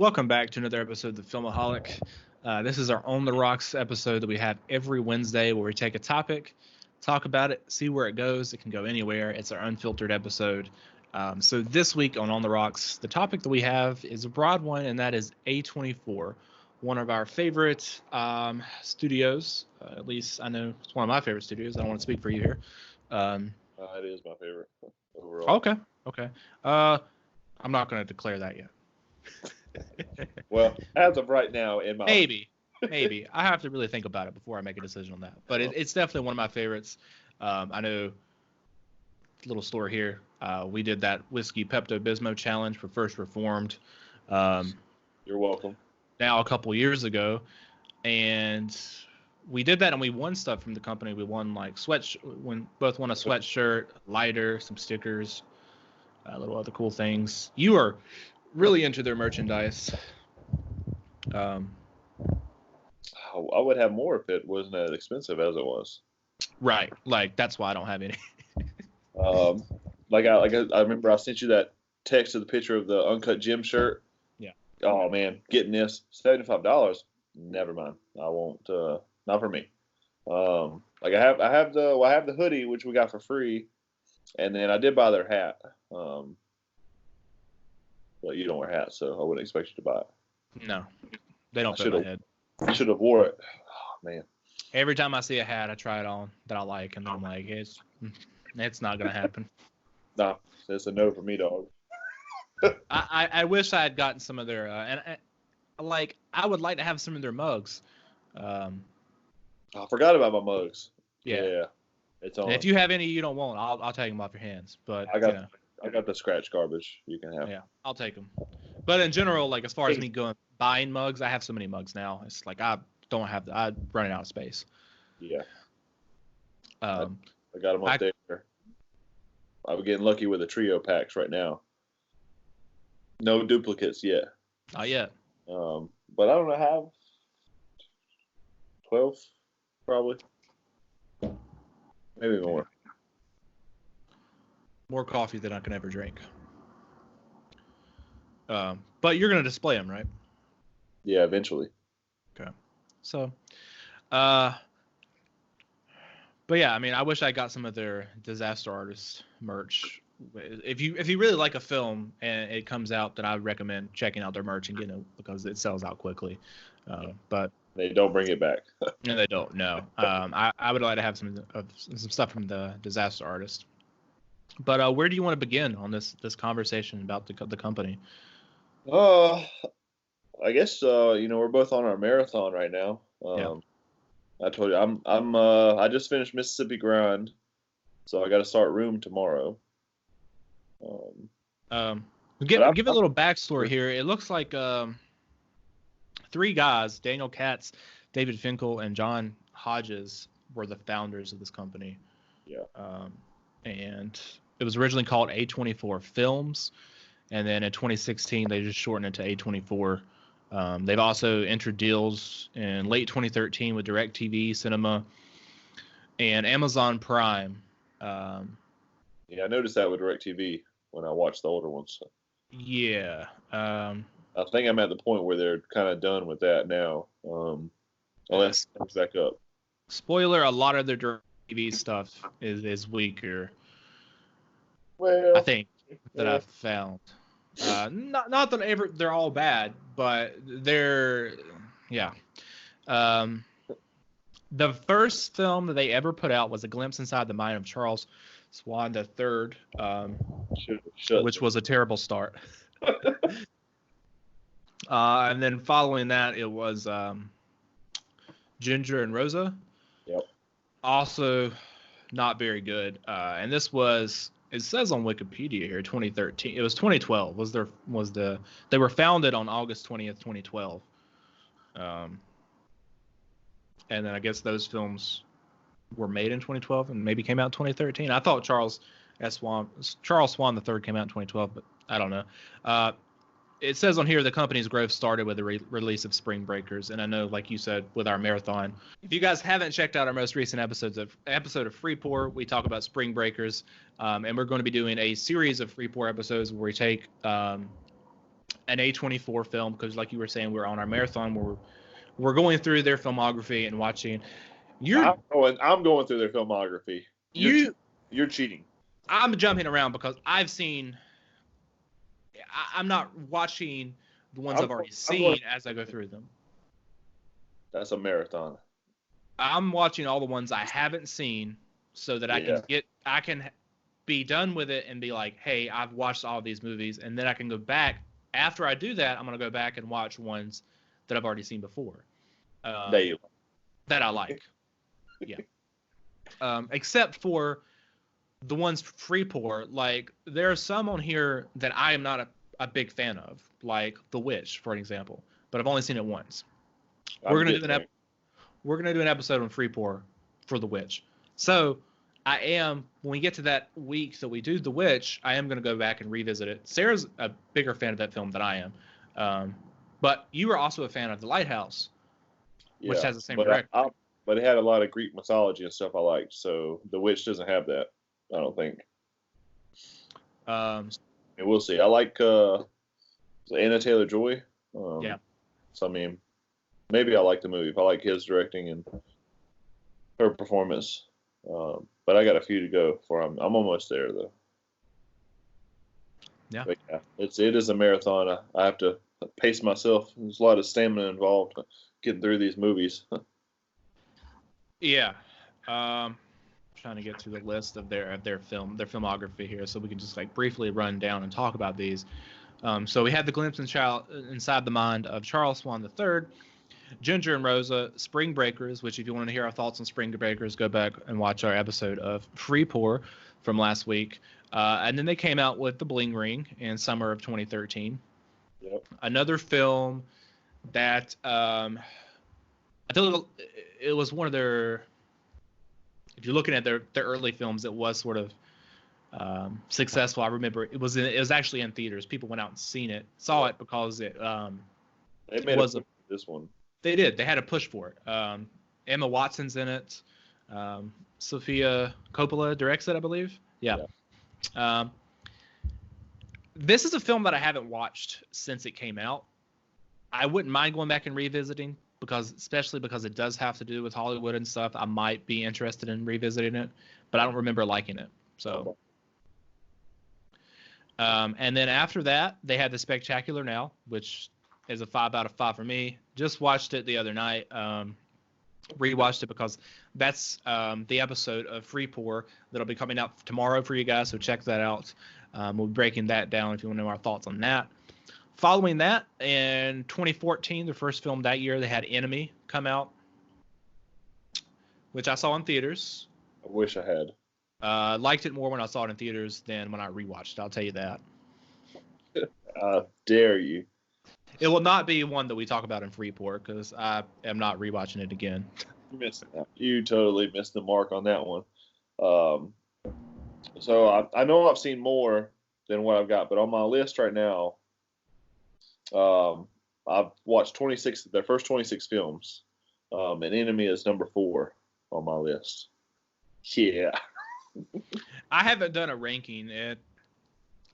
Welcome back to another episode of the Filmaholic. This is our On the Rocks episode that we have every Wednesday where we take a topic, talk about it, see where it goes. It can go anywhere. It's our unfiltered episode. So this week on the Rocks, the topic that we have is a broad one, and that is A24, one of our favorite studios. At least I know it's one of my favorite studios. I don't want to speak for you here. It is my favorite overall. Okay. I'm not going to declare that yet. Well, as of right now, maybe I have to really think about it before I make a decision on that. But it's definitely one of my favorites. I know. Little story here. We did that whiskey Pepto-Bismol challenge for First Reformed. You're welcome. Now a couple years ago, and we did that, and we won stuff from the company. We won like both won a sweatshirt, lighter, some stickers, little other cool things. You are really into their merchandise. I would have more if it wasn't as expensive as it was. Right. Like that's why I don't have any. I remember I sent you that text of the picture of the Uncut Gems shirt. Yeah. Oh man, getting this $75. Never mind. I won't. Not for me. I have the hoodie which we got for free, and then I did buy their hat. But you don't wear hats, so I wouldn't expect you to buy it. No, they don't fit my head. I should have wore it. Oh man. Every time I see a hat, I try it on that I like, and then I'm like, it's not gonna happen. Nah, it's a no for me, dog. I wish I had gotten some of their I would like to have some of their mugs. I forgot about my mugs. Yeah. It's on. And if you have any you don't want, I'll take them off your hands. But I got the scratch garbage you can have. Yeah, I'll take them. But in general, like as far as me going buying mugs, I have so many mugs now. It's like I'm running out of space. Yeah. I got them up there. I'm getting lucky with the trio packs right now. No duplicates yet. Not yet. But I don't know, have 12 probably. Maybe more. More coffee than I can ever drink. But you're going to display them, right? Yeah, eventually. Okay. So, but yeah, I mean, I wish I got some of their Disaster Artist merch. If you really like a film and it comes out, then I would recommend checking out their merch and getting it because it sells out quickly. But they don't bring it back. No, they don't. No. I would like to have some stuff from the Disaster Artist. But where do you want to begin on this conversation about the company? I guess we're both on our marathon right now. Yeah. I told you I just finished Mississippi Grind, so I got to start Room tomorrow. Give a little backstory here. It looks like three guys: Daniel Katz, David Finkel, and John Hodges were the founders of this company. Yeah. And it was originally called A24 Films, and then in 2016 they just shortened it to A24. They've also entered deals in late 2013 with DirecTV, Cinema, and Amazon Prime. Yeah, I noticed that with DirecTV when I watched the older ones. Yeah. I think I'm at the point where they're kind of done with that now, unless it comes back up. Spoiler: a lot of their DirecTV stuff is weaker. Well, I think that I've found. Not that they're all bad, but they're the first film that they ever put out was A Glimpse Inside the Mind of Charles Swan III, which was a terrible start. And then following that, it was Ginger and Rosa. Yep. Also, not very good. And this was. It says on Wikipedia here 2013. It was 2012. They were founded on August 20th, 2012. And then I guess those films were made in 2012 and maybe came out in 2013. I thought Charles Swan III came out in 2012, but I don't know. It says on here the company's growth started with the release of Spring Breakers, and I know, like you said, with our marathon. If you guys haven't checked out our most recent episode of Freeport, we talk about Spring Breakers, and we're going to be doing a series of Freeport episodes where we take an an A24 film, because like you were saying, we're on our marathon where we're going through their filmography and watching. I'm going through their filmography. You're cheating. I'm jumping around because I've seen. I'm not watching the ones I've already seen as I go through them. That's a marathon. I'm watching all the ones I haven't seen so that I can be done with it and be like, hey, I've watched all these movies, and then I can go back. After I do that, I'm going to go back and watch ones that I've already seen before. That I like. Yeah. Except for the ones free-pour. Like, there are some on here that I am not a big fan of, like The Witch, for an example. But I've only seen it once. We're gonna do an episode on free-pour for The Witch. So when we get to that week that we do The Witch, I am gonna go back and revisit it. Sarah's a bigger fan of that film than I am. But you were also a fan of The Lighthouse, which has the same director. But it had a lot of Greek mythology and stuff I liked, so The Witch doesn't have that, I don't think. And we'll see. I like Anna Taylor-Joy. Yeah. So, I mean, maybe I like the movie if I like his directing and her performance. But I got a few to go for. I'm almost there, though. Yeah. But yeah, it is a marathon. I have to pace myself. There's a lot of stamina involved getting through these movies. Yeah. Trying to get through the list of their filmography here, so we can just like briefly run down and talk about these. So we had The Glimpse Inside the Mind of Charles Swan III, Ginger and Rosa, Spring Breakers, which if you want to hear our thoughts on Spring Breakers, go back and watch our episode of Free Pour from last week. And then they came out with The Bling Ring in summer of 2013. Yep. Another film that I think it was one of their. If you're looking at their early films, it was sort of successful. I remember it was actually in theaters. People went out and saw it because it. They made this one. They did. They had a push for it. Emma Watson's in it. Sofia Coppola directs it, I believe. Yeah. This is a film that I haven't watched since it came out. I wouldn't mind going back and revisiting, especially because it does have to do with Hollywood and stuff. I might be interested in revisiting it, but I don't remember liking it. So, and then after that, they had The Spectacular Now, which is a 5 out of 5 for me. Just watched it the other night. Rewatched it because that's the episode of Free Pour that'll be coming out tomorrow for you guys. So check that out. We'll be breaking that down if you want to know our thoughts on that. Following that, in 2014, the first film that year, they had Enemy come out, which I saw in theaters. I wish I had. Liked it more when I saw it in theaters than when I rewatched it. I'll tell you that. Dare you. It will not be one that we talk about in Free Pour because I am not rewatching it again. You totally missed the mark on that one. So I know I've seen more than what I've got, but on my list right now, I've watched their first 26 films, and Enemy is number 4 on my list. Yeah. I haven't done a ranking.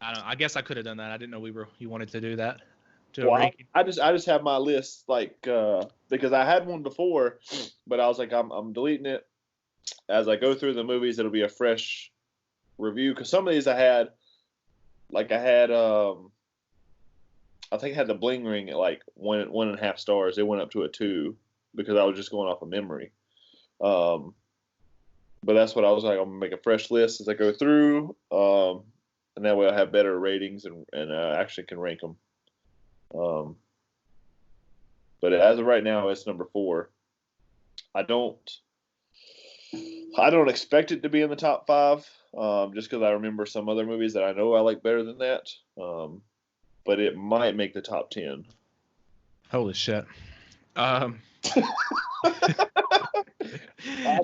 I guess I could have done that. I didn't know you wanted to do that. I just have my list because I had one before, but I was like, I'm deleting it. As I go through the movies, it'll be a fresh review. Because some of these I think I had The Bling Ring at like 1.5 stars. It went up to a 2 because I was just going off of memory. But that's what I was like. I'm gonna make a fresh list as I go through, and that way I'll have better ratings and actually can rank them. But as of right now, it's number 4. I don't expect it to be in the top 5, just because I remember some other movies that I know I like better than that. But it might make the top 10. Holy shit.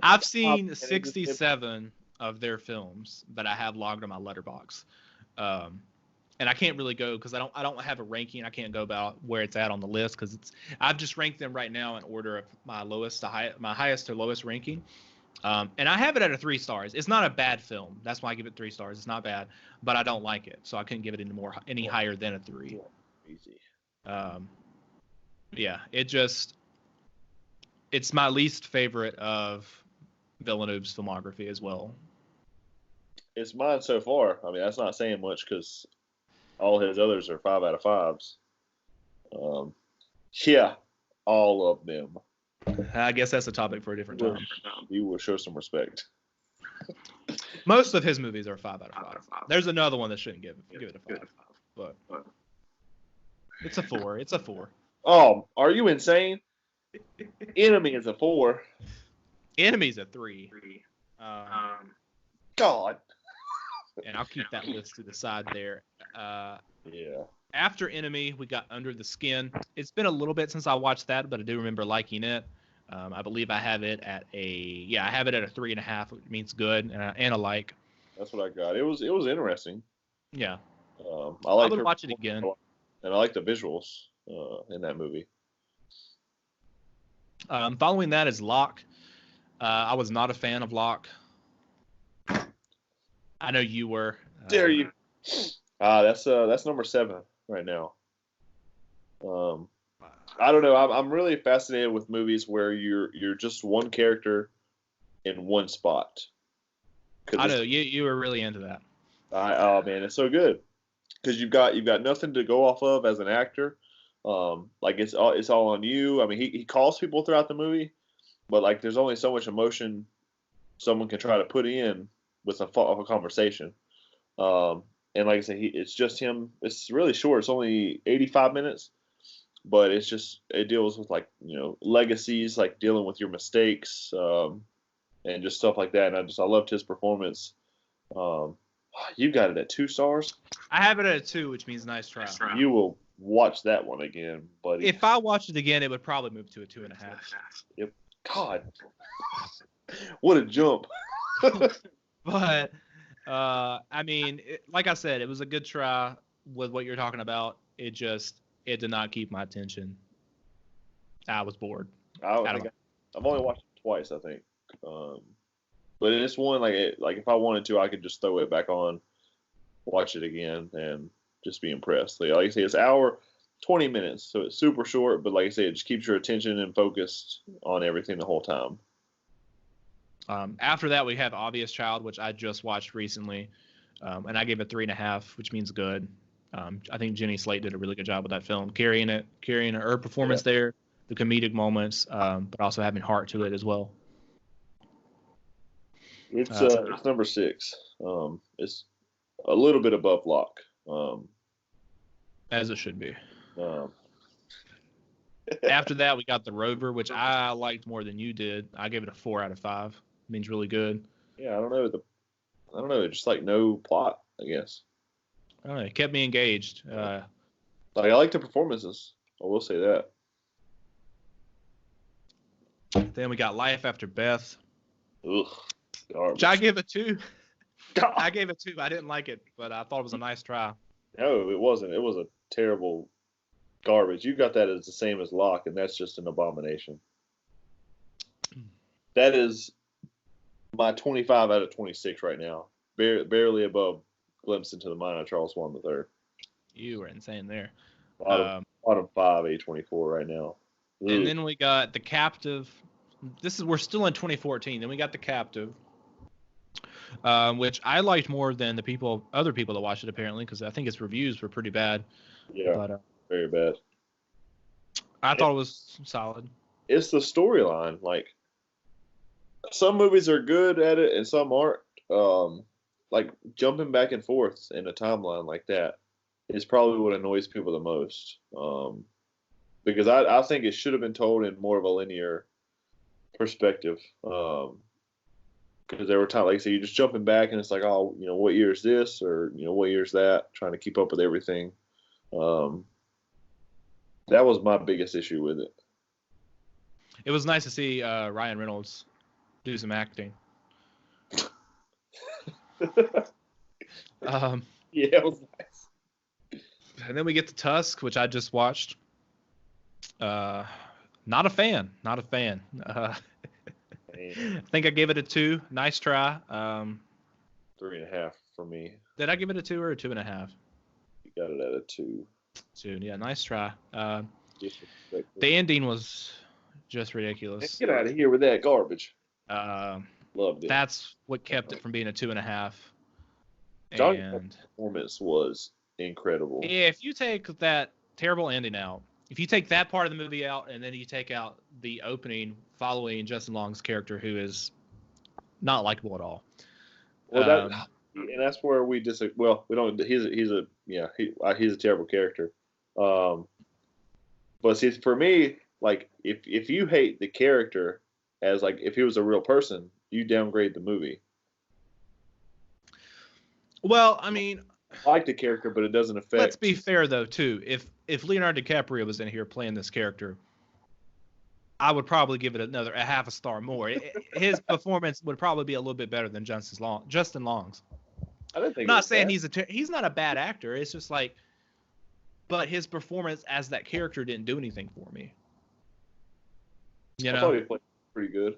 I've seen 67 of their films that I have logged on my letterbox. And I can't really go because I don't have a ranking. I can't go about where it's at on the list because I've just ranked them right now in order of my highest to lowest ranking. And I have it at a 3 stars. It's not a bad film. That's why I give it 3 stars. It's not bad, but I don't like it, so I couldn't give it any higher than a 3. Easy. Um, yeah, it's my least favorite of Villeneuve's filmography as well. It's mine so far. I mean, that's not saying much because all his others are 5 out of 5s. Um, yeah, all of them. I guess that's a topic for a different time. You will show some respect. Most of his movies are 5 out of 5. There's another one that shouldn't give it a 5, but it's a 4. It's a 4. Oh, are you insane? Enemy is a 4. Enemy's a 3. God. And I'll keep that list to the side there. Yeah. After Enemy, we got Under the Skin. It's been a little bit since I watched that, but I do remember liking it. I believe I have it at a 3.5, which means good and a like. That's what I got. It was interesting. Yeah. I like. I would watch it again. And I like the visuals in that movie. Following that is Locke. I was not a fan of Locke. I know you were. Dare you? That's number 7 right now. I don't know. I'm really fascinated with movies where you're just one character in one spot. I know you were really into that. Oh man, it's so good because you've got nothing to go off of as an actor. Like it's all on you. I mean, he calls people throughout the movie, but like there's only so much emotion someone can try to put in with a conversation. And like I said, it's just him. It's really short. It's only 85 minutes, but it deals with like legacies, like dealing with your mistakes, and just stuff like that. And I loved his performance. You got it at 2 stars. I have it at a 2, which means nice try. You will watch that one again, buddy. If I watched it again, it would probably move to a 2.5. Yep. God, what a jump! But I mean, like I said, it was a good try with what you're talking about. It did not keep my attention. I was bored. I've only watched it twice, I think. But in this one, like if I wanted to, I could just throw it back on, watch it again, and just be impressed. Like I say, it's hour 20 minutes, so it's super short. But like I say, it just keeps your attention and focused on everything the whole time. After that, we have Obvious Child, which I just watched recently, and I gave it 3.5, which means good. I think Jenny Slate did a really good job with that film, carrying her performance there, the comedic moments, but also having heart to it as well. It's number 6. It's a little bit above Locke. As it should be. After that, we got The Rover, which I liked more than you did. I gave it a 4 out of 5. It means really good. Yeah, I don't know. Just like no plot, I guess. I don't know. It kept me engaged. Like I like the performances. I will say that. Then we got Life After Beth. Ugh. Garbage. Which I gave it 2. I gave it 2. I didn't like it, but I thought it was a nice try. No, it wasn't. It was a terrible garbage. You got that as the same as Locke, and that's just an abomination. That is my 25 out of 26 right now. Barely above Glimpse into the Mind of Charles Swan III. You were insane there. Bottom 5 A24 right now. Ugh. And then we got The Captive. We're still in 2014. Then we got The Captive, which I liked more than other people that watched it apparently, because I think its reviews were pretty bad. Yeah, but, very bad. I thought it was solid. It's the storyline. Like some movies are good at it and some aren't. Like jumping back and forth in a timeline like that is probably what annoys people the most. Because I think it should have been told in more of a linear perspective. Because there were times, like I said, you're just jumping back and it's like, oh, what year is this, or what year is that? Trying to keep up with everything. That was my biggest issue with it. It was nice to see Ryan Reynolds do some acting. Yeah, it was nice. And then we get to Tusk, which I just watched. Not a fan. I think I gave it a 2. Nice try. 3.5 for me. Did I give it a 2 or a 2.5? You got it at a 2. Soon, yeah, nice try. Disrespectful. The ending was just ridiculous. Get out of here with that garbage. Uh, Loved it. that's what kept it from being a 2.5. Johnny Depp's And performance was incredible. if you take that terrible ending out, if you take that part of the movie out, and then you take out the opening following Justin Long's character, who is not likable at all. Well, and that's where we disagree. Well, we don't. He's a terrible character. But see, for me, like if you hate the character as like if he was a real person, you downgrade the movie. Well, I mean, I like the character, but it doesn't affect. let's be fair though, too. If Leonardo DiCaprio was in here playing this character, I would probably give it a half a star more. His performance would probably be a little bit better than Justin Long's. I didn't think. I'm not saying he's not a bad actor. It's just like, but his performance as that character didn't do anything for me. You I know, thought he played pretty good.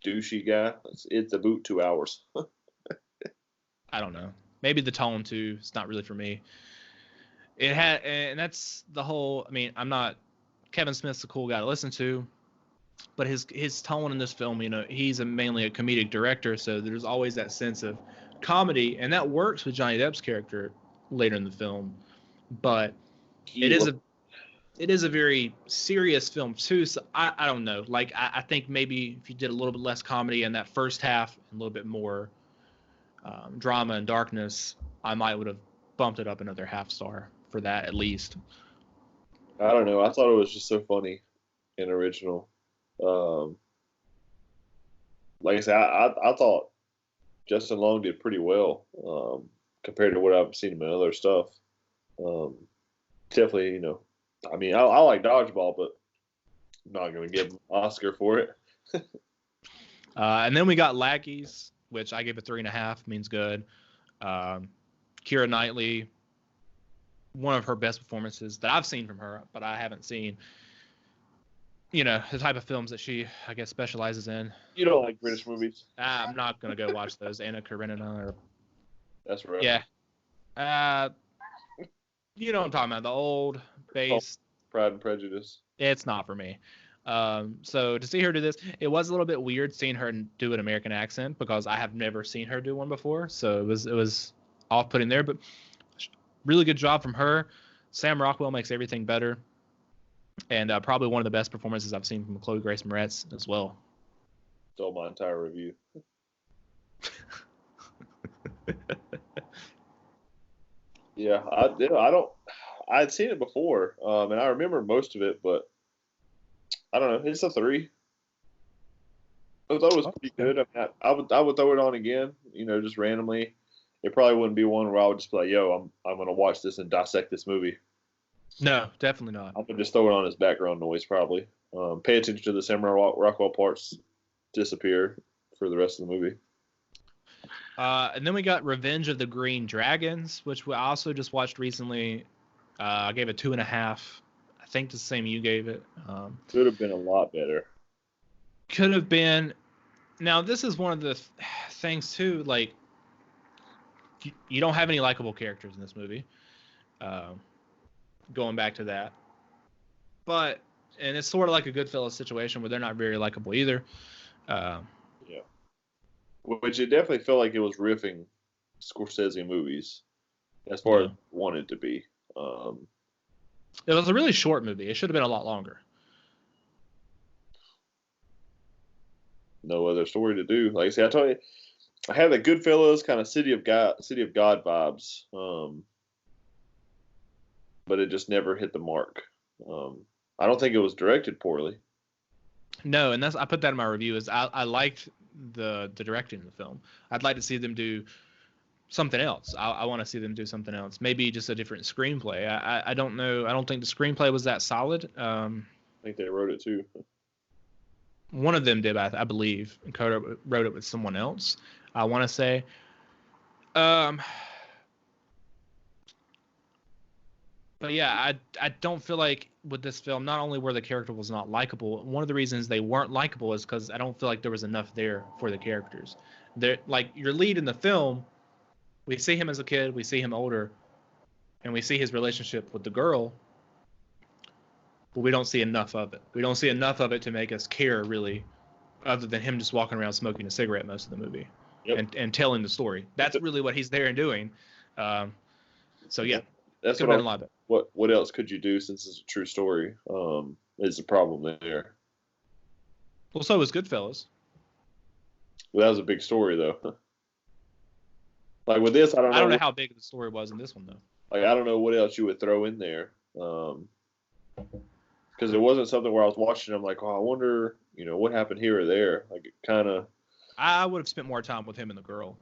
Douchey guy. It's about 2 hours. I don't know. Maybe the tone too. It's not really for me. It had, and that's the whole. I mean, I'm not. Kevin Smith's a cool guy to listen to, but his tone in this film, you know, he's mainly a comedic director, so there's always that sense of comedy, and that works with Johnny Depp's character later in the film. But it is a very serious film too. So I don't know. Like I think maybe if you did a little bit less comedy in that first half, a little bit more drama and darkness, I might would have bumped it up another half star for that at least. I don't know. I thought it was just so funny and original. Like I said, I thought Justin Long did pretty well compared to what I've seen him in other stuff. Definitely, you know, I mean, I like Dodgeball, but I'm not going to give him an Oscar for it. And then we got Lackeys, which I gave a 3.5, means good. Keira Knightley, one of her best performances that I've seen from her, but I haven't seen, you know, the type of films that she, I guess, specializes in. You don't like British movies? I'm not going to go watch those. Anna Karenina or... That's right. Yeah. You know what I'm talking about, the old base. Pride and Prejudice. It's not for me. So to see her do this, it was a little bit weird seeing her do an American accent because I have never seen her do one before. So it was off-putting there, but really good job from her. Sam Rockwell makes everything better, and probably one of the best performances I've seen from Chloe Grace Moretz as well. Stole my entire review. Yeah, I'd seen it before, and I remember most of it, but I don't know. It's a 3. I thought it was pretty good. I would throw it on again, you know, just randomly. It probably wouldn't be one where I would just be like, "Yo, I'm gonna watch this and dissect this movie." No, definitely not. I would just throw it on as background noise, probably. Pay attention to the Sam Rockwell parts disappear for the rest of the movie. And then we got Revenge of the Green Dragons, which we also just watched recently. I gave it 2.5. I think the same you gave it. Could have been a lot better. Could have been. Now, this is one of the things, too, like, you don't have any likable characters in this movie. Going back to that. But, and it's sort of like a Goodfellas situation where they're not very likable either. Yeah. Which it definitely felt like it was riffing Scorsese movies as far as it wanted to be. It was a really short movie. It should have been a lot longer. No other story to do. Like I said, I told you, I had the Goodfellas kind of City of God vibes, but it just never hit the mark. I don't think it was directed poorly. No, and I put that in my review. Is I liked the directing of the film. I'd like to see them do something else. I want to see them do something else. Maybe just a different screenplay. I don't know. I don't think the screenplay was that solid. I think they wrote it too. One of them did, I believe. And Coda wrote it with someone else, I want to say. But yeah, I don't feel like with this film, not only were the character was not likable, one of the reasons they weren't likable is because I don't feel like there was enough there for the characters. They're like your lead in the film. We see him as a kid, we see him older, and we see his relationship with the girl, but we don't see enough of it. We don't see enough of it to make us care really, other than him just walking around smoking a cigarette most of the movie, and telling the story. That's really what he's there and doing. So yeah, that's what a lot better. What else could you do since it's a true story? Is the problem there? Well, so was Goodfellas. Well, that was a big story though. Like with this, I don't know how big the story was in this one though. Like I don't know what else you would throw in there. Because it wasn't something where I was watching. I'm like, oh, I wonder, what happened here or there. Like it kind of. I would have spent more time with him and the girl,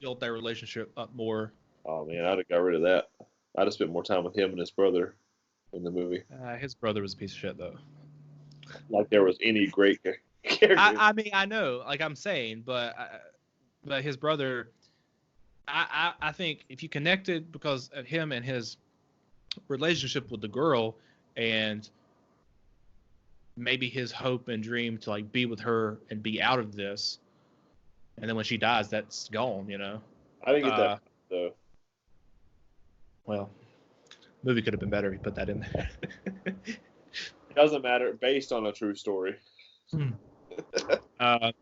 built their relationship up more. Oh man, I'd have got rid of that. I'd have spent more time with him and his brother in the movie. His brother was a piece of shit though. Like there was any great character. I mean, I know, like I'm saying, but his brother. I think if you connected because of him and his relationship with the girl and maybe his hope and dream to like be with her and be out of this, and then when she dies, that's gone, I didn't get that though. Well, movie could have been better if he put that in there. It doesn't matter. Based on a true story. The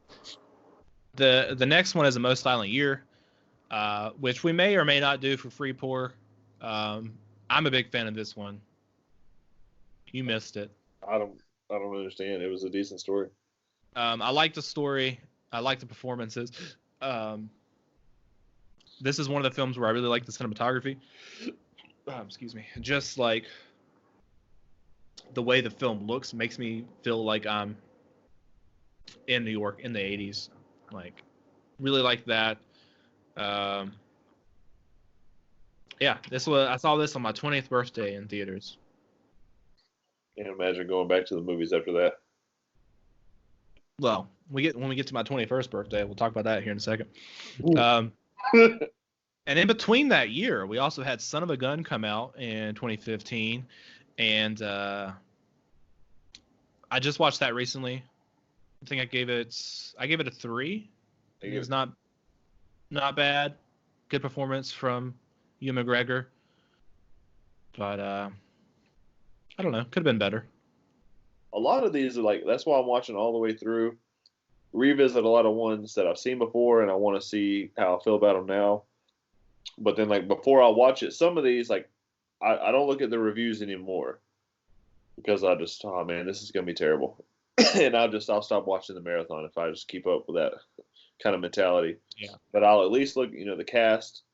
next one is A Most Violent Year. Which we may or may not do for free pour. I'm a big fan of this one. You missed it. I don't understand. It was a decent story. I like the story. I like the performances. This is one of the films where I really like the cinematography. Excuse me. Just like the way the film looks makes me feel like I'm in New York in the 80s. Like, really like that. Yeah, I saw this on my 20th birthday in theaters. Can't imagine going back to the movies after that. Well, when we get to my 21st birthday, we'll talk about that here in a second. And in between that year, we also had Son of a Gun come out in 2015, and I just watched that recently. I think I gave it a 3. It was not bad. Good performance from Ewan McGregor. But I don't know. Could have been better. A lot of these are like, that's why I'm watching all the way through. Revisit a lot of ones that I've seen before, and I want to see how I feel about them now. But then, like, before I watch it, some of these, like, I don't look at the reviews anymore. Because I just, oh man, this is going to be terrible. And I'll stop watching the marathon if I just keep up with that kind of mentality. Yeah. But I'll at least look, the cast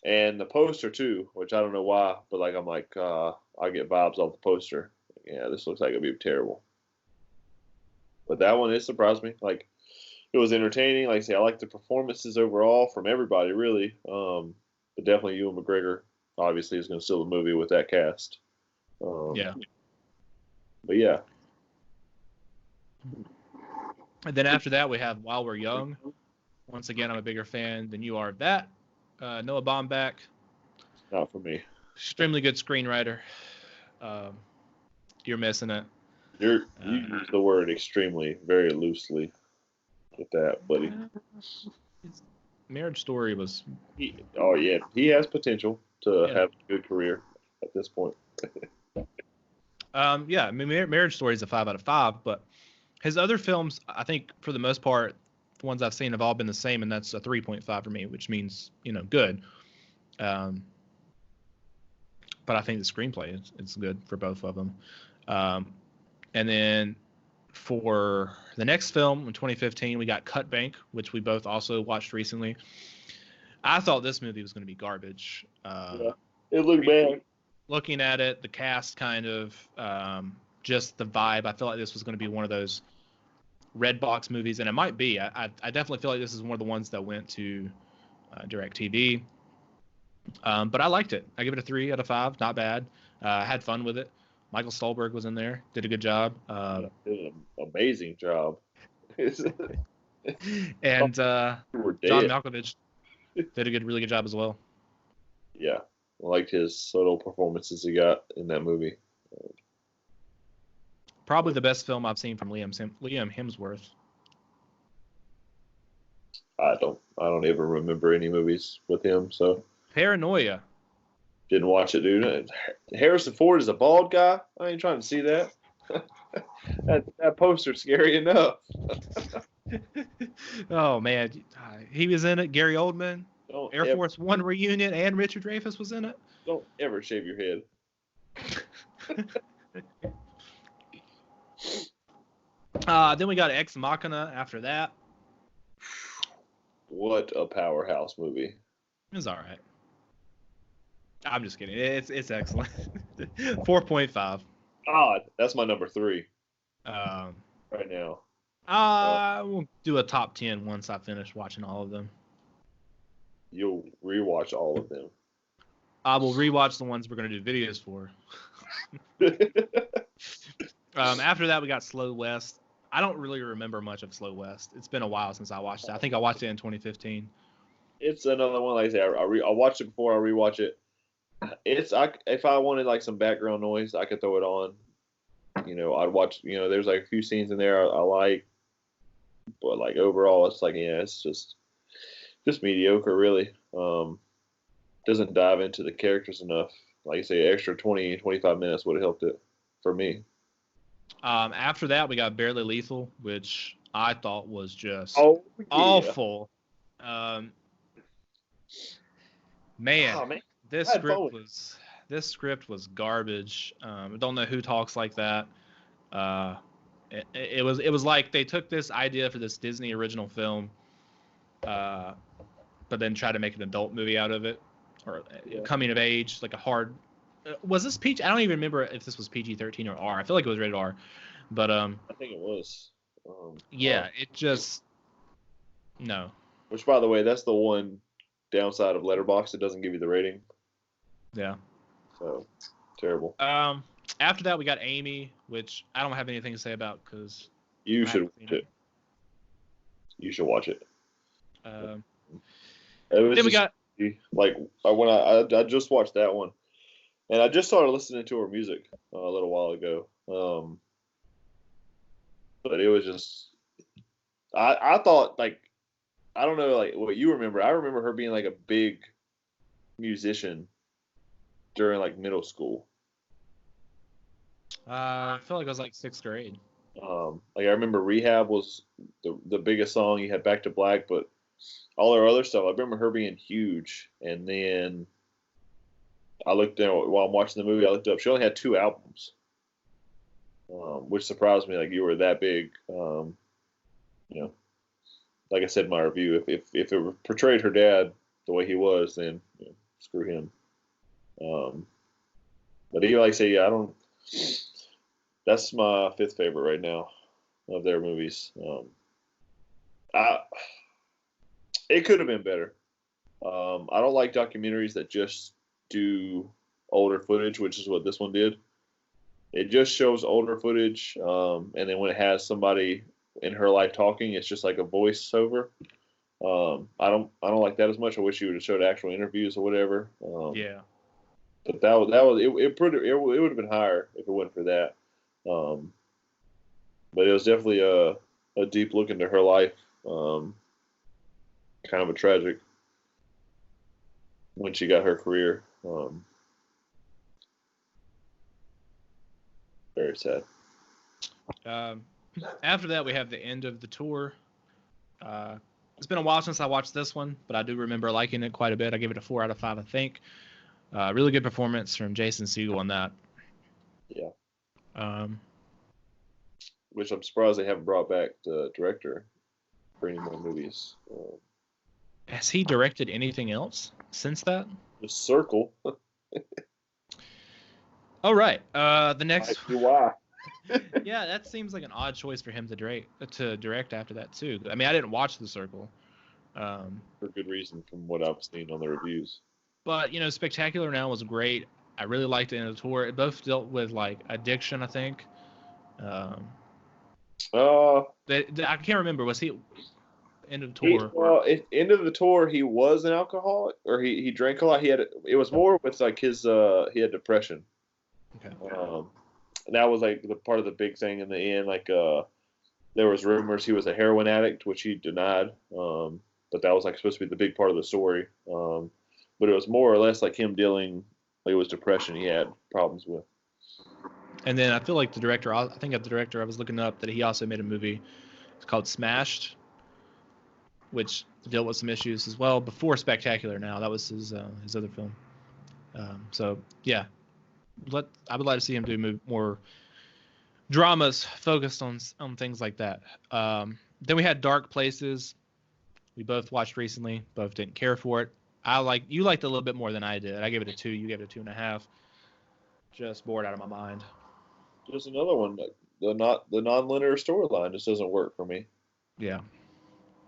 and the poster too, which I don't know why, but like I'm like, I get vibes off the poster. Yeah, this looks like it'll be terrible. But that one, it surprised me. Like, it was entertaining. Like I say, I like the performances overall from everybody, really. But definitely Ewan McGregor, obviously, is going to steal the movie with that cast. Yeah. But yeah. And then after that, we have While We're Young. Once again, I'm a bigger fan than you are of that. Noah Baumbach. Not for me. Extremely good screenwriter. You're missing it. You use the word extremely very loosely with that, buddy. His Marriage Story was... He has potential to have a good career at this point. I mean, Marriage Story is a 5 out of 5, but his other films, I think, for the most part, the ones I've seen have all been the same, and that's a 3.5 for me, which means, good. But I think the screenplay is good for both of them. And then for the next film in 2015, we got Cut Bank, which we both also watched recently. I thought this movie was going to be garbage. It looked bad. Looking at it, the cast kind of, just the vibe, I feel like this was going to be one of those red box movies, and it might be. I definitely feel like this is one of the ones that went to DirecTV. But I liked it. I give it a 3 out of 5. Not bad. I had fun with it. Michael Stolberg was in there. Did a good job. Did an amazing job. And John Malkovich did a really good job as well. Yeah. I liked his subtle performances he got in that movie. Probably the best film I've seen from Liam Hemsworth. I don't ever remember any movies with him, so. Paranoia. Didn't watch it, dude. Harrison Ford is a bald guy. I ain't trying to see that. that poster's scary enough. Oh man, he was in it. Gary Oldman, Don't Air Force One reunion, and Richard Dreyfuss was in it. Don't ever shave your head. Then we got Ex Machina after that. What a powerhouse movie. It was all right. I'm just kidding. It's excellent. 4.5. God, that's my number 3 Right now. We'll do a top 10 once I finish watching all of them. You'll rewatch all of them. I will rewatch the ones we're going to do videos for. After that, we got Slow West. I don't really remember much of Slow West. It's been a while since I watched it. I think I watched it in 2015. It's another one, like I say, I watched it before I rewatch it. If I wanted like some background noise, I could throw it on. I'd watch. There's like a few scenes in there I like, but like overall, it's like it's just mediocre, really. Doesn't dive into the characters enough. Like I say, extra 20-25 minutes would have helped it for me. After that, we got Barely Lethal, which I thought was just awful. Man, this script was garbage. I don't know who talks like that. It was like they took this idea for this Disney original film, but then tried to make an adult movie out of it, or coming of age, like a hard. Was this PG? I don't even remember if this was PG-13 or R. I feel like it was rated R, but I think it was. It just no. Which, by the way, that's the one downside of Letterboxd. It doesn't give you the rating. Yeah. So terrible. After that, we got Amy, which I don't have anything to say about because you should watch it. You should watch it. Then we got like when I just watched that one, and I just started listening to her music a little while ago. But it was just I thought like I don't know like what you remember. I remember her being like a big musician during like middle school. I feel like it was like 6th grade. Like I remember Rehab was the biggest song. You had Back to Black, but all her other stuff, I remember her being huge. And then I looked while I'm watching the movie. I looked up. She only had 2 albums, which surprised me. Like you were that big. Like I said in my review, if it portrayed her dad the way he was, then screw him. But he like say, I don't. That's my 5th favorite right now of their movies. It could have been better. I don't like documentaries that just do older footage, which is what this one did. It just shows older footage, and then when it has somebody in her life talking, it's just like a voiceover. I don't like that as much. I wish you would have showed actual interviews or whatever. Yeah. But that was it would have been higher if it wasn't for that. But it was definitely a deep look into her life. Kind of a tragic when she got her career. Very sad. After that, we have the end of the tour. It's been a while since I watched this one, but I do remember liking it quite a bit. I gave it a 4 out of 5, I think. Really good performance from Jason Segel on that. Yeah. Which I'm surprised they haven't brought back the director for any more movies. Has he directed anything else since that? The Circle. Oh, right. The next. Why? Yeah, that seems like an odd choice for him to direct after that too. I mean, I didn't watch The Circle. For good reason, from what I've seen on the reviews. But Spectacular Now was great. I really liked it in the tour. It both dealt with like addiction, I think. I can't remember. Was he end of tour? End of the tour, he was an alcoholic, or he drank a lot. It was more with like his he had depression. Okay. And that was like the part of the big thing in the end. Like there was rumors he was a heroin addict, which he denied. But that was like supposed to be the big part of the story. But it was more or less like him dealing Like it was depression he had problems with. And then I feel like the director, I think the director I was looking up that he also made a movie. It's called Smashed, which dealt with some issues as well before Spectacular. Now that was his other film. So yeah, I would like to see him do more dramas focused on things like that. Then we had Dark Places. We both watched recently. Both didn't care for it. You liked it a little bit more than I did. I gave it a 2. You gave it a 2.5. Just bored out of my mind. Just another one. The non-linear storyline just doesn't work for me. Yeah.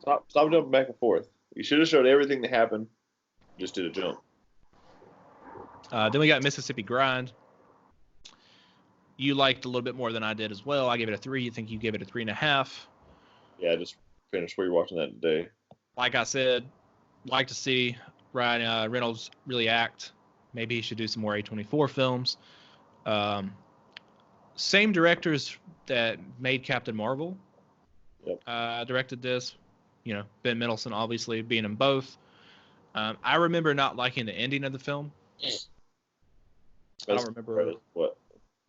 Stop jumping back and forth. You should have showed everything that happened. Just did a jump. Then we got Mississippi Grind. You liked a little bit more than I did as well. I gave it a 3. You think you gave it a 3.5. Yeah, I just finished rewatching that today. Like I said, like to see Ryan Reynolds really act. Maybe he should do some more A24 films. Same directors that made Captain Marvel. Yep. Directed this. Ben Mendelsohn obviously being in both. I remember not liking the ending of the film. I don't remember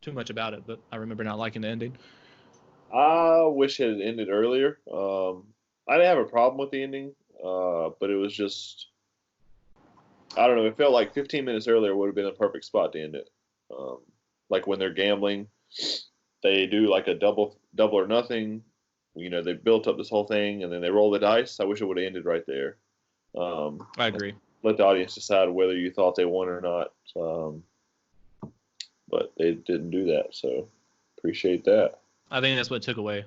too much about it, but I remember not liking the ending. I wish it had ended earlier. I didn't have a problem with the ending, but it was just, I don't know. It felt like 15 minutes earlier would have been a perfect spot to end it. Like when they're gambling, they do like a double or nothing. They built up this whole thing and then they roll the dice. I wish it would have ended right there. I agree. Let the audience decide whether you thought they won or not. But they didn't do that, so appreciate that. I think that's what took away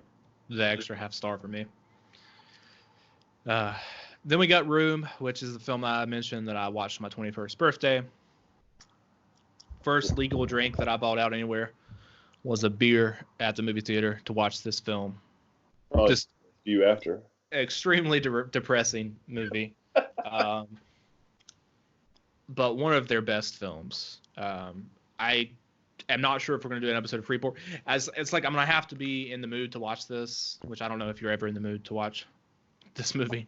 the extra half star for me. Then we got Room, which is the film I mentioned that I watched on my 21st birthday. First legal drink that I bought out anywhere was a beer at the movie theater to watch this film. Oh, just you after. Extremely depressing movie. But one of their best films. I am not sure if we're going to do an episode of Freeport. It's like I'm going to have to be in the mood to watch this, which I don't know if you're ever in the mood to watch this movie.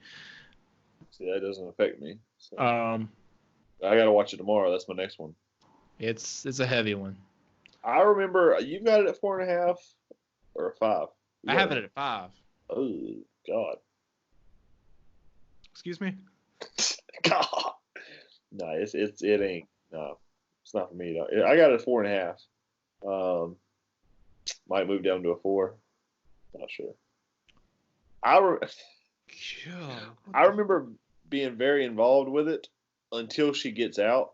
See, that doesn't affect me. So. I got to watch it tomorrow. That's my next one. It's a heavy one. I remember you got it at 4.5 or a 5. I have it at 5. Oh God. Excuse me. God. No, it ain't. No, it's not for me though. I got it at 4.5. Might move down to a 4. Not sure. I remember being very involved with it until she gets out.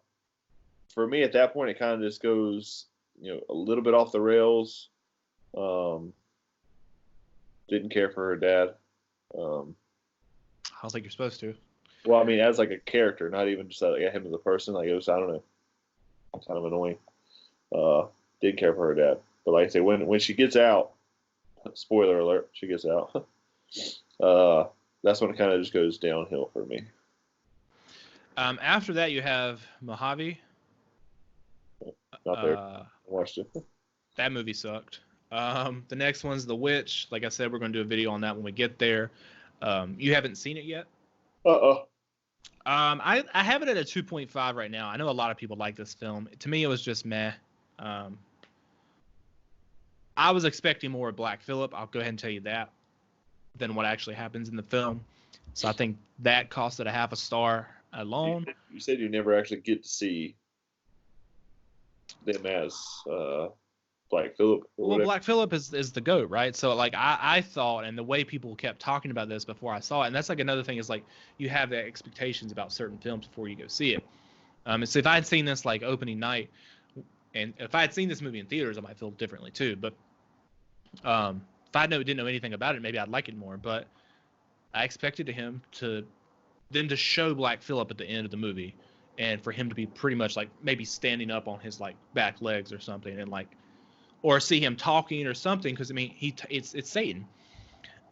For me, at that point, it kind of just goes, a little bit off the rails. Didn't care for her dad. I don't think you're supposed to. Well, I mean, as like a character, not even just like him as a person. Like it was, I don't know, kind of annoying. Didn't care for her dad, but like I say, when she gets out, spoiler alert, she gets out. That's when it kind of just goes downhill for me. After that, you have Mojave. Not there. I watched it. That movie sucked. The next one's The Witch. Like I said, we're going to do a video on that when we get there. You haven't seen it yet? I have it at a 2.5 right now. I know a lot of people like this film. To me, it was just meh. I was expecting more of Black Phillip. I'll go ahead and tell you that than what actually happens in the film. So I think that cost it a half a star alone. You said you never actually get to see them as Black Phillip. Well, Black Phillip is the GOAT, right? So like I thought, and the way people kept talking about this before I saw it, and that's like another thing is like you have the expectations about certain films before you go see it. And so if I had seen this like opening night, and if I had seen this movie in theaters, I might feel differently too. But if I didn't know anything about it, maybe I'd like it more. But I expected him to show Black Phillip at the end of the movie, and for him to be pretty much like maybe standing up on his like back legs or something, and like, or see him talking or something, because I mean it's Satan.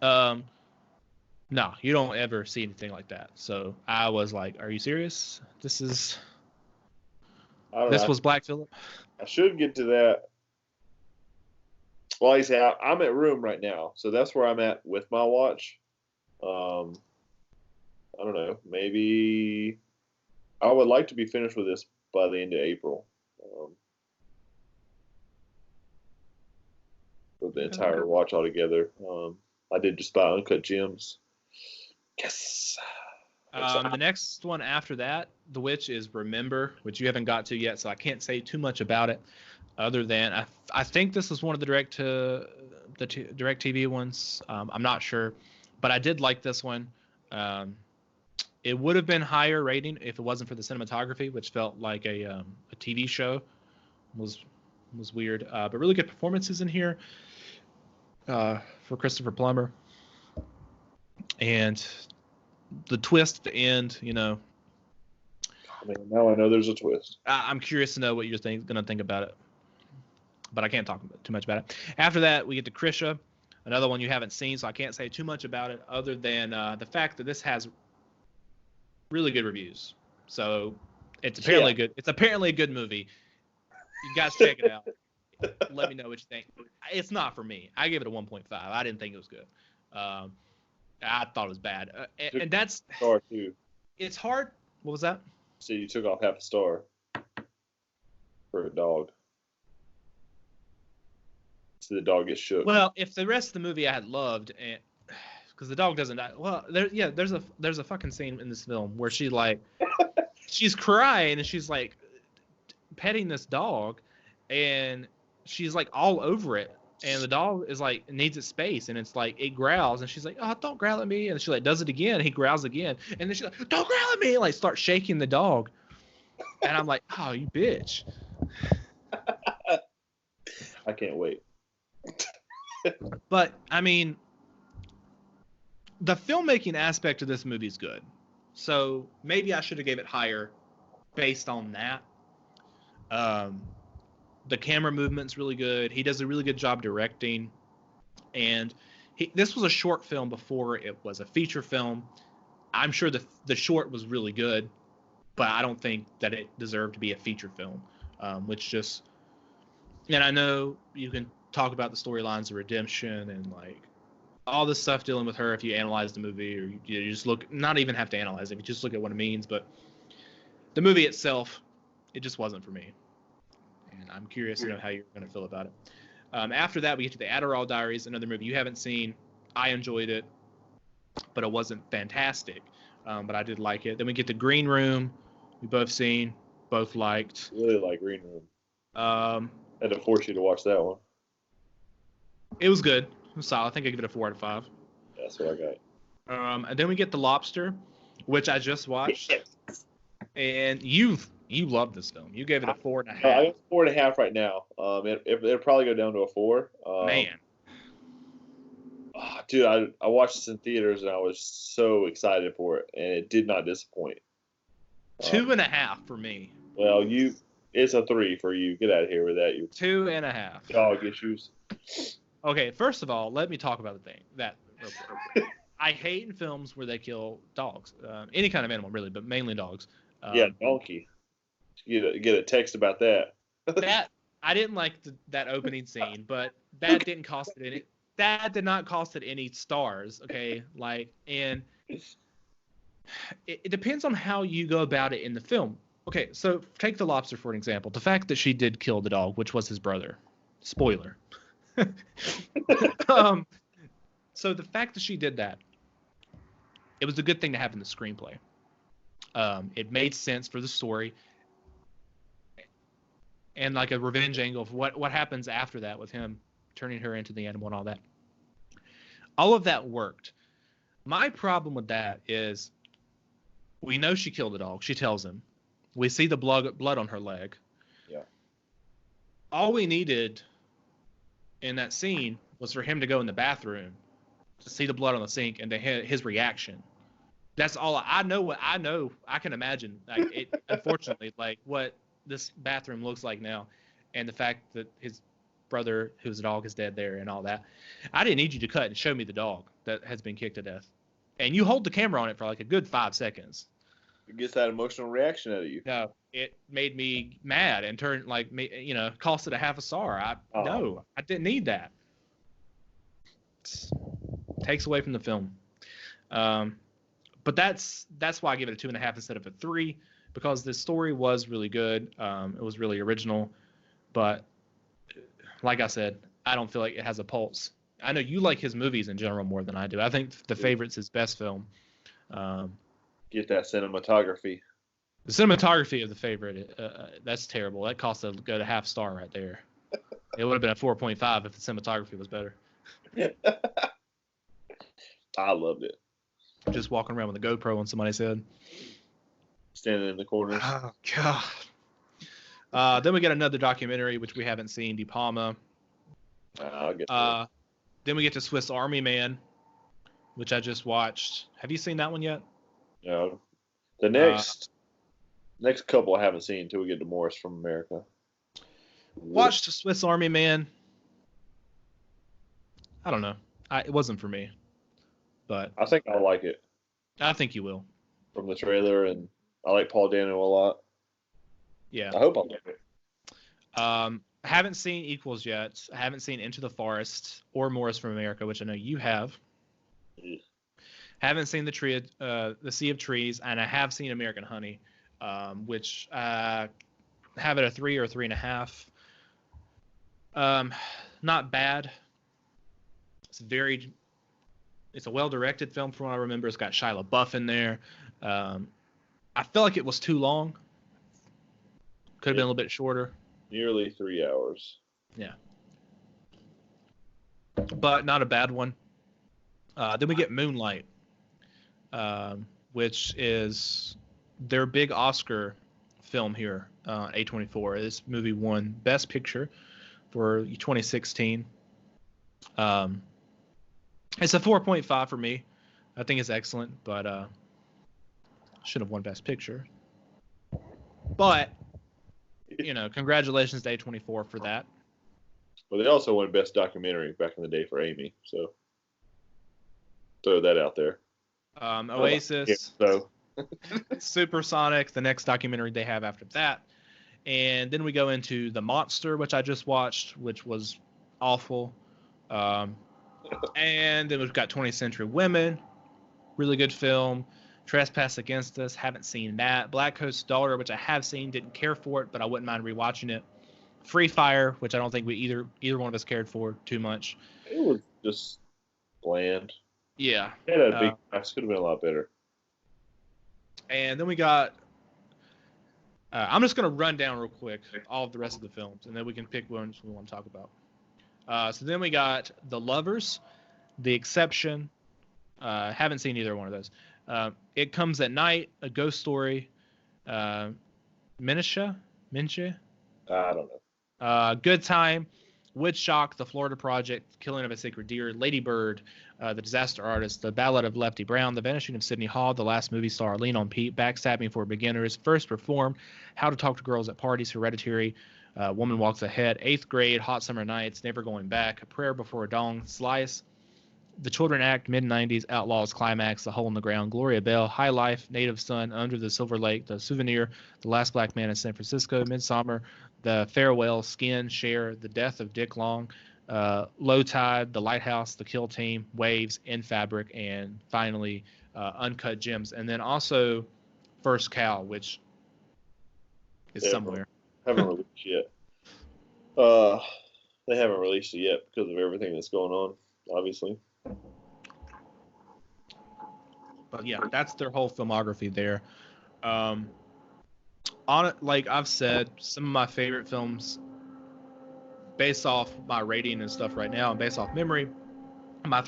No, you don't ever see anything like that. So I was like, are you serious? This was Black Phillip? I should get to that. Well, like I say, I'm at Room right now, so that's where I'm at with my watch. I don't know. Maybe I would like to be finished with this by the end of April. for the entire watch altogether. I did just buy Uncut Gems. Yes. The next one after that, The Witch, is Remember, which you haven't got to yet, so I can't say too much about it. Other than I think this was one of the direct TV ones. I'm not sure, but I did like this one. It would have been higher rating if it wasn't for the cinematography, which felt like a TV show. Was weird, but really good performances in here for Christopher Plummer. And the twist at the end, you know. I mean, now I know there's a twist. I'm curious to know what you're going to think about it, but I can't talk too much about it. After that, we get to Krisha, another one you haven't seen, so I can't say too much about it other than the fact that this has really good reviews. So it's apparently good. It's apparently a good movie. You guys check it out. Let me know what you think. It's not for me. I give it a 1.5. I didn't think it was good. I thought it was bad. And that's star too. It's hard. What was that? So you took off half a star for a dog. So the dog gets shook. Well, if the rest of the movie I had loved, and because the dog doesn't die. Well, there's a fucking scene in this film where she's crying and she's like petting this dog, and she's like all over it, and the dog is like needs its space, and it's like it growls, and she's like, "Oh, don't growl at me," and she like does it again, and he growls again, and then she's like, "Don't growl at me," and like starts shaking the dog, and I'm like, "Oh, you bitch." I can't wait. But I mean, the filmmaking aspect of this movie is good, so maybe I should have gave it higher based on that. The camera movement's really good. He does a really good job directing, and this was a short film before it was a feature film. I'm sure the short was really good, but I don't think that it deserved to be a feature film. And I know you can talk about the storylines of redemption and like all this stuff dealing with her if you analyze the movie, or you just look, not even have to analyze it, you just look at what it means. But the movie itself, it just wasn't for me. And I'm curious to know how you're going to feel about it. After that, we get to the Adderall Diaries, another movie you haven't seen. I enjoyed it, but it wasn't fantastic. But I did like it. Then we get to Green Room. We both seen, both liked. Really like Green Room. I had to force you to watch that one. It was good. It was solid. I think I give it a 4 out of 5. That's what I got. And then we get The Lobster, which I just watched. And you loved this film. You gave it a 4.5. I got 4.5 right now. It'll probably go down to a 4. Man. Dude, I watched this in theaters and I was so excited for it, and it did not disappoint. 2.5 for me. Well, it's a 3 for you. Get out of here with that. You 2.5. dog issues. Okay, first of all, let me talk about the thing that real quick. I hate in films where they kill dogs, any kind of animal really, but mainly dogs. Yeah, donkey. Get a text about that. That I didn't like that opening scene, but that didn't cost it any. That did not cost it any stars. Okay, and it depends on how you go about it in the film. Okay, so take The Lobster for an example. The fact that she did kill the dog, which was his brother. Spoiler. So the fact that she did that, it was a good thing to have in the screenplay. It made sense for the story, and like a revenge angle of what happens after that with him turning her into the animal and all that. All of that worked. My problem with that is we know she killed the dog. She tells him. We see the blood on her leg. Yeah. All we needed in that scene was for him to go in the bathroom to see the blood on the sink and to his reaction. That's all I know. I can imagine. Like it, unfortunately, like what this bathroom looks like now, and the fact that his brother, who's a dog, is dead there and all that. I didn't need you to cut and show me the dog that has been kicked to death, and you hold the camera on it for like a good 5 seconds. It gets that emotional reaction out of you. No, it made me mad and turned cost it a half a star. No, I didn't need that. Takes away from the film. But that's why I give it a 2.5 instead of a 3, because the story was really good. It was really original, but like I said, I don't feel like it has a pulse. I know you like his movies in general more than I do. I think The Favorite's his best film. Get that cinematography. The cinematography of The Favorite, that's terrible. That cost to go to half star right there. It would have been a 4.5 if the cinematography was better. I loved it. Just walking around with a GoPro on somebody's head. Standing in the corners. Oh, God. Then we get another documentary, which we haven't seen, De Palma. I'll get to it. Then we get to Swiss Army Man, which I just watched. Have you seen that one yet? No. The next couple I haven't seen until we get to Morris from America. Watched the Swiss Army Man. I don't know. It wasn't for me. But I think I'll like it. I think you will. From the trailer, and I like Paul Dano a lot. Yeah. I hope I'll like it. I haven't seen Equals yet. I haven't seen Into the Forest or Morris from America, which I know you have. Yeah. Haven't seen the Sea of Trees, and I have seen American Honey, which have it a 3 or 3.5. Not bad. It's a well-directed film from what I remember. It's got Shia LaBeouf in there. I feel like it was too long. Could have been a little bit shorter. Nearly 3 hours. Yeah. But not a bad one. Then we get Moonlight, which is their big Oscar film here, A24. This movie won Best Picture for 2016. It's a 4.5 for me. I think it's excellent, but should have won Best Picture. But, congratulations to A24 for that. Well, they also won Best Documentary back in the day for Amy, so throw that out there. Oasis, Supersonic, the next documentary they have after that. And then we go into The Monster, which I just watched, which was awful. And then we've got 20th Century Women, really good film. Trespass Against Us, haven't seen that. Black Coast Daughter, which I have seen, didn't care for it, but I wouldn't mind rewatching it. Free Fire, which I don't think we either one of us cared for too much. It was just bland. Yeah. It had a big cast, could have been a lot better. And then we got I'm just going to run down real quick all of the rest of the films, and then we can pick ones we want to talk about. So then we got The Lovers, The Exception. Haven't seen either one of those. It Comes at Night, A Ghost Story, Minitia? I don't know. Good Time, Woodshock, The Florida Project, Killing of a Sacred Deer, Lady Bird, The Disaster Artist, The Ballad of Lefty Brown, The Vanishing of Sydney Hall, The Last Movie Star, Lean on Pete, Backstabbing for Beginners, First Reform, How to Talk to Girls at Parties, Hereditary, Woman Walks Ahead, 8th Grade, Hot Summer Nights, Never Going Back, A Prayer Before Dawn, Slice, The Children Act, Mid-90s, Outlaws, Climax, The Hole in the Ground, Gloria Bell, High Life, Native Son, Under the Silver Lake, The Souvenir, The Last Black Man in San Francisco, Midsummer, The Farewell, Skin, Share, The Death of Dick Long, Low Tide, The Lighthouse, The Kill Team, Waves, In Fabric, and finally Uncut Gems. And then also First Cow, which is somewhere. Haven't released yet. They haven't released it yet because of everything that's going on, obviously. But yeah, that's their whole filmography there. On it, like I've said, some of my favorite films, based off my rating and stuff right now, and based off memory, my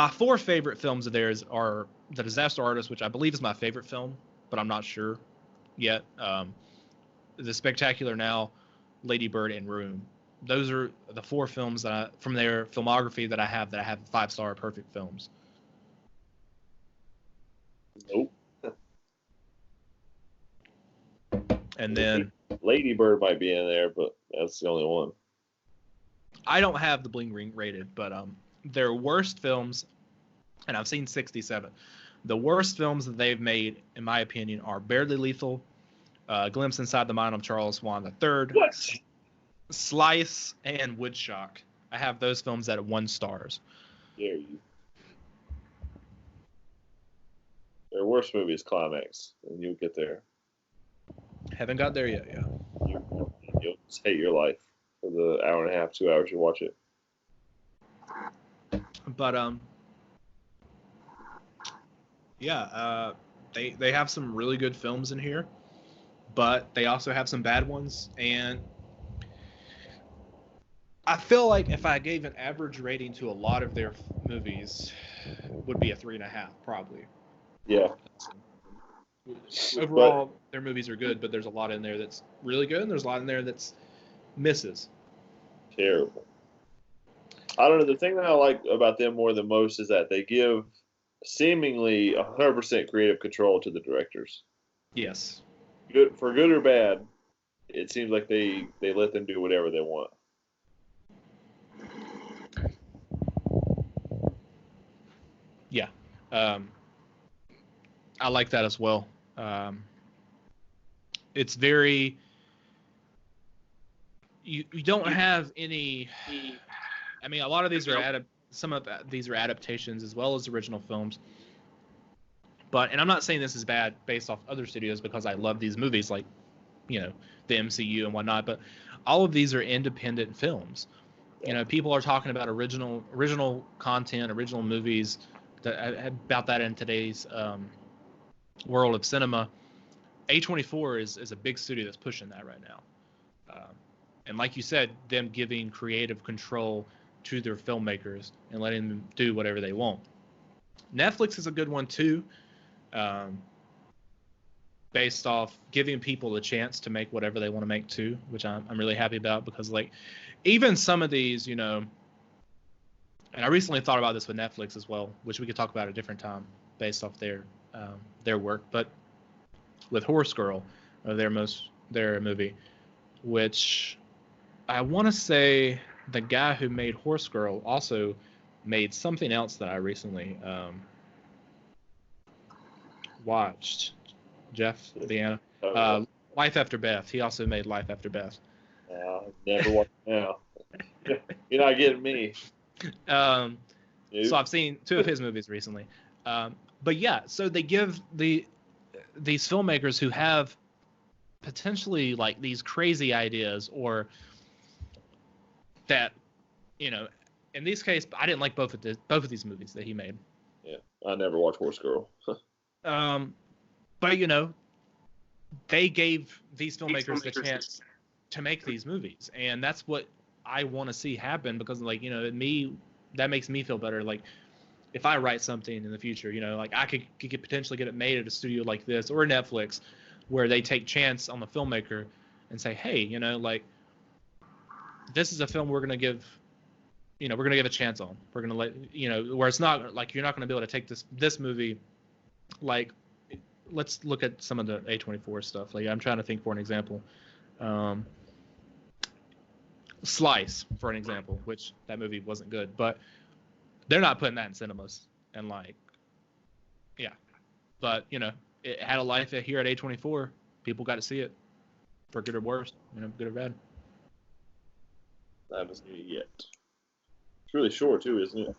four favorite films of theirs are The Disaster Artist, which I believe is my favorite film, but I'm not sure yet. The Spectacular Now, Lady Bird, and Room. Those are the four films from their filmography that I have 5-star perfect films. Nope. And then Lady Bird might be in there, but that's the only one. I don't have the Bling Ring rated, but their worst films, and I've seen 67. The worst films that they've made, in my opinion, are Barely Lethal, Glimpse Inside the Mind of Charles Swan III, What? Slice, and Woodshock. I have those films at 1 stars. Dare you? Their worst movie is Climax, and you'll get there. Haven't got there yet, yeah. You'll just hate your life for the hour and a half, 2 hours you watch it. But yeah, they have some really good films in here, but they also have some bad ones. And I feel like if I gave an average rating to a lot of their movies, it would be a 3.5 probably. Yeah. Overall, their movies are good, but there's a lot in there that's really good, and there's a lot in there that's misses. Terrible. I don't know. The thing that I like about them more than most is that they give seemingly 100% creative control to the directors. Yes. Good for good or bad, it seems like they let them do whatever they want. Yeah. I like that as well. It's very you don't have any. I mean, a lot of these are some of these are adaptations as well as original films. And I'm not saying this is bad based off other studios, because I love these movies, like, you know, the MCU and whatnot. But all of these are independent films. You know, people are talking about original content, original movies about that in today's world of cinema. A24 is a big studio that's pushing that right now. And like you said, them giving creative control to their filmmakers and letting them do whatever they want. Netflix is a good one too, based off giving people the chance to make whatever they want to make too, which I'm really happy about, because like even some of these, you know, and I recently thought about this with Netflix as well, which we could talk about at a different time based off their work, but with Horse Girl, their movie, which I want to say the guy who made Horse Girl also made something else that I recently watched. Jeff Deanna, Life After Beth. He also made Life After Beth. Never watched it now. You're not getting me. So I've seen 2 of his movies recently. But yeah, so they give these filmmakers who have potentially like these crazy ideas, or that, you know, in this case, I didn't like both of these movies that he made. Yeah, I never watched Horse Girl. But you know, they gave these filmmakers the chance to make these movies, and that's what I want to see happen, because like, you know, that makes me feel better. Like if I write something in the future, you know, like I could potentially get it made at a studio like this or Netflix, where they take chance on the filmmaker and say, hey, you know, like this is a film we're gonna give a chance on. We're gonna let, you know, where it's not like you're not gonna be able to take this movie. Like, let's look at some of the A24 stuff. Like I'm trying to think for an example. Slice, for an example, which that movie wasn't good, but they're not putting that in cinemas. And like, yeah, but you know, it had a life here at A24. People got to see it, for good or worse, you know, good or bad. I haven't seen it yet. It's really short too, isn't it?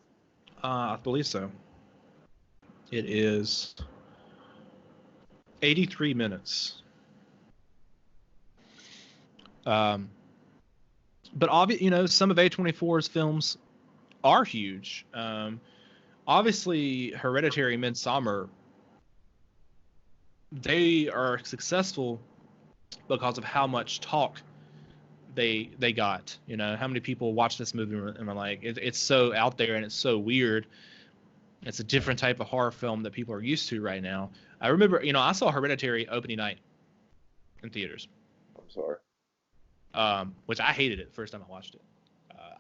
I believe so. It is 83 minutes. But you know, some of A24's films are huge. Obviously, Hereditary, Midsommar, they are successful because of how much talk they got. You know, how many people watch this movie and are like, it's so out there and it's so weird. It's a different type of horror film that people are used to right now. I remember, you know, I saw Hereditary opening night in theaters. I'm sorry. Which I hated it the first time I watched it.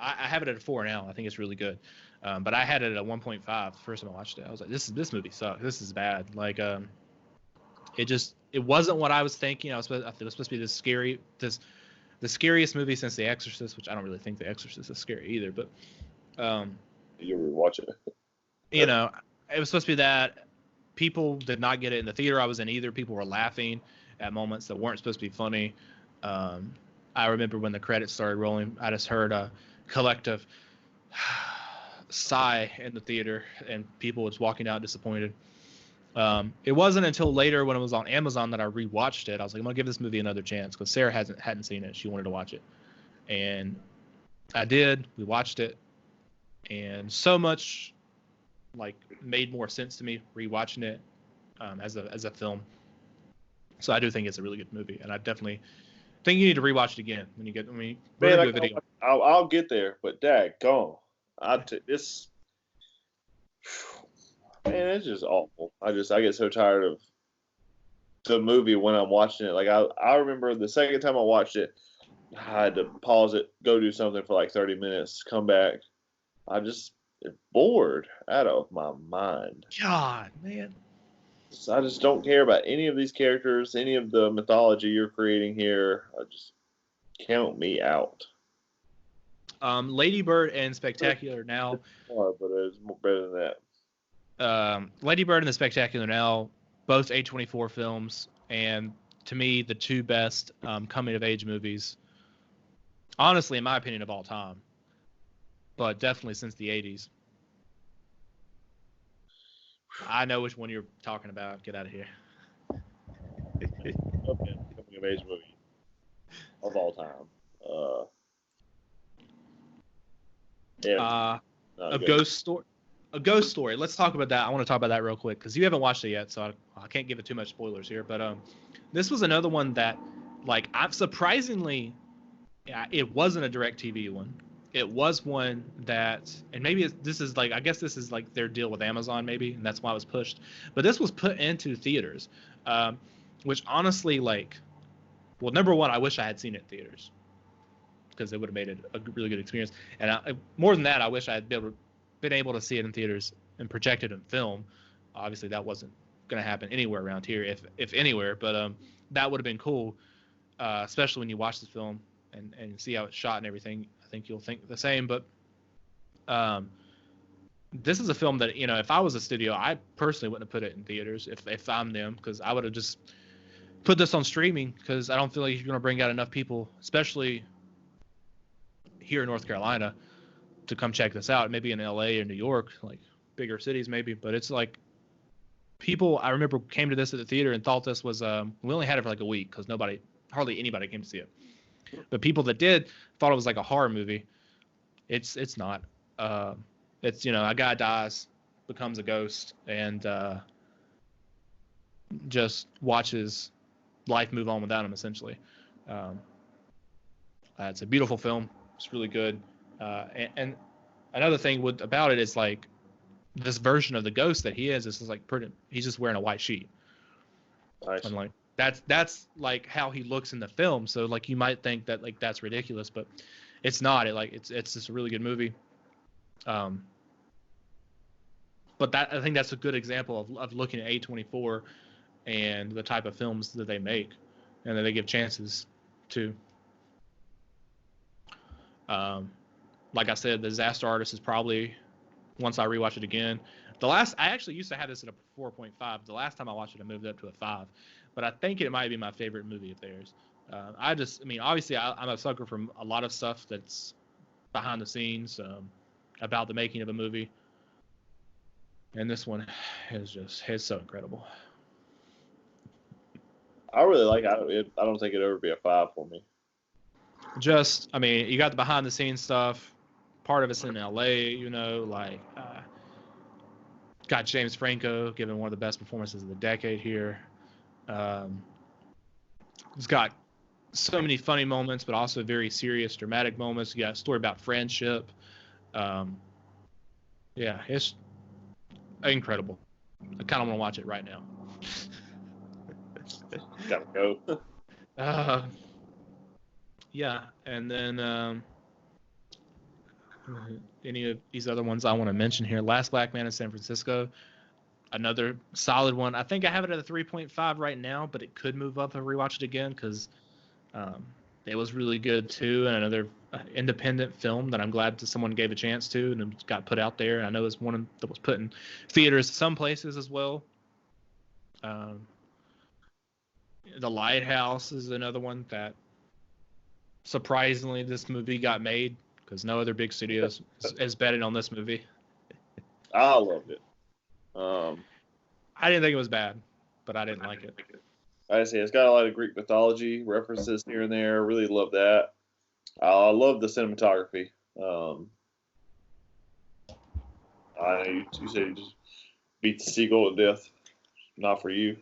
I have it at a 4 now. I think it's really good. But I had it at a 1.5 the first time I watched it. I was like, this movie sucks. This is bad. Like, it wasn't what I was thinking. I thought it was supposed to be the scariest movie since The Exorcist, which I don't really think The Exorcist is scary either. But you rewatch it. You know, it was supposed to be that. People did not get it in the theater I was in either. People were laughing at moments that weren't supposed to be funny. I remember when the credits started rolling, I just heard a collective sigh in the theater, and people was walking out disappointed. It wasn't until later when it was on Amazon that I rewatched it. I was like, I'm gonna give this movie another chance, because Sarah hadn't seen it. She wanted to watch it, And I did. We watched it, and so much like made more sense to me rewatching it as a film. So I do think it's a really good movie, and I definitely think you need to rewatch it again when you get. We're Man, gonna do a video. I'll get there, but daggone, this. Man, it's just awful. I get so tired of the movie when I'm watching it. Like I remember the second time I watched it, I had to pause it, go do something for like 30 minutes, come back. I just bored out of my mind. God, man. I just don't care about any of these characters, any of the mythology you're creating here. I just count me out. Lady Bird and Spectacular Now. But it's better than that. Lady Bird and the Spectacular Now, both A24 films, and to me, the two best coming-of-age movies, honestly, in my opinion, of all time, but definitely since the 80s. I know which one you're talking about. Get out of here. Okay, coming-of-age movie of all time. Yeah. A ghost story. A ghost story. Let's talk about that. I want to talk about that real quick because you haven't watched it yet, so I can't give it too much spoilers here. But this was another one that, like, I've surprisingly, it wasn't a DirecTV one. It was one that, and maybe this is like, I guess this is like their deal with Amazon, maybe, and that's why it was pushed. But this was put into theaters, which honestly, like, well, number one, I wish I had seen it in theaters because it would have made it a really good experience. And more than that, I wish I had been able to see it in theaters and projected in film. Obviously, that wasn't going to happen anywhere around here, if anywhere. But that would have been cool, especially when you watch the film and see how it's shot and everything. I think you'll think the same. But this is a film that, you know, if I was a studio, I personally wouldn't have put it in theaters if I'm them, because I would have just put this on streaming, because I don't feel like you're going to bring out enough people, especially here in North Carolina, to come check this out. Maybe in LA or New York, like bigger cities maybe, but it's like people, I remember, came to this at the theater and thought this was we only had it for like a week because hardly anybody came to see it, but people that did thought it was like a horror movie. It's not. It's, you know, a guy dies, becomes a ghost, and just watches life move on without him, essentially. It's a beautiful film. It's really good. And another thing about it is, like, this version of the ghost that he is like he's just wearing a white sheet. Nice. And like that's like how he looks in the film. So like you might think that like that's ridiculous, but it's not. It's just a really good movie. But I think that's a good example of looking at A24 and the type of films that they make and that they give chances to. Like I said, The Disaster Artist is probably, once I rewatch it again, I actually used to have this at a 4.5. The last time I watched it, I moved it up to a 5. But I think it might be my favorite movie of theirs. Obviously, I'm a sucker for a lot of stuff that's behind the scenes, about the making of a movie. And this one is so incredible. I really like it. I don't think it'd ever be a 5 for me. You got the behind the scenes stuff. Part of it's in LA, you know, like, got James Franco giving one of the best performances of the decade here. It's got so many funny moments, but also very serious, dramatic moments. You got a story about friendship. Yeah, it's incredible. I kind of want to watch it right now. Gotta go. Yeah, and then any of these other ones I want to mention here. Last Black Man in San Francisco, another solid one. I think I have it at a 3.5 right now, but it could move up if I rewatch it again, because it was really good too, and another independent film that I'm glad that someone gave a chance to and it got put out there. I know it's one that was put in theaters some places as well. The Lighthouse is another one that surprisingly this movie got made, because no other big studios is betting on this movie. I loved it. I didn't think it was bad, but I didn't like it. I say it's got a lot of Greek mythology references here and there. Really love that. I love the cinematography. I know you said you just beat the seagull to death. Not for you.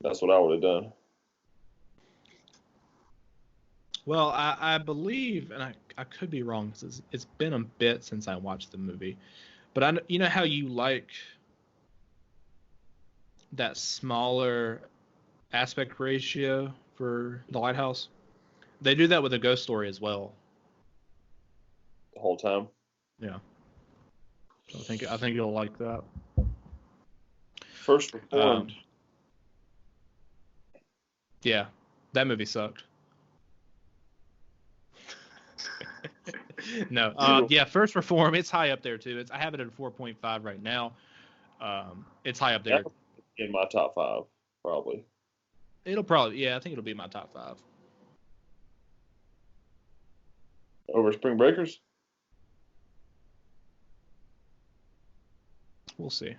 That's what I would have done. Well, I believe, and I could be wrong because it's been a bit since I watched the movie, but you know how you like that smaller aspect ratio for the Lighthouse? They do that with a Ghost Story as well. The whole time. Yeah. So I think you'll like that. First Reformed. Yeah, that movie sucked. No, yeah, First Reform, it's high up there too. I have it at a 4.5 right now. It's high up there. In my top 5, probably. It'll probably, yeah, I think it'll be my top 5. Over Spring Breakers? We'll see.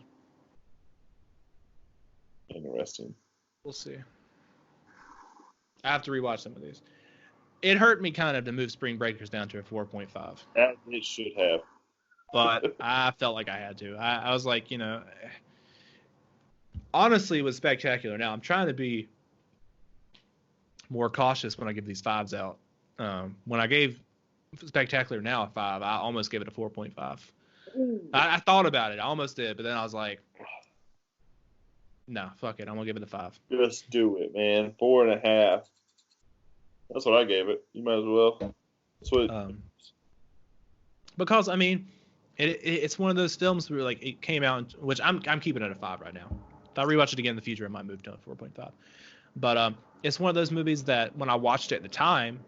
Interesting. We'll see. I have to rewatch some of these. It hurt me kind of to move Spring Breakers down to a 4.5. As it should have. But I felt like I had to. I was like, honestly, it was spectacular. Now, I'm trying to be more cautious when I give these 5s out. When I gave Spectacular Now a 5, I almost gave it a 4.5. I thought about it. I almost did, but then I was like, no, fuck it. I'm going to give it a 5. Just do it, man. 4.5. That's what I gave it. You might as well. That's what. Because I mean, it's one of those films where like it came out, which I'm keeping it at a 5 right now. If I rewatch it again in the future, I might move to a 4.5. But it's one of those movies that when I watched it at the time,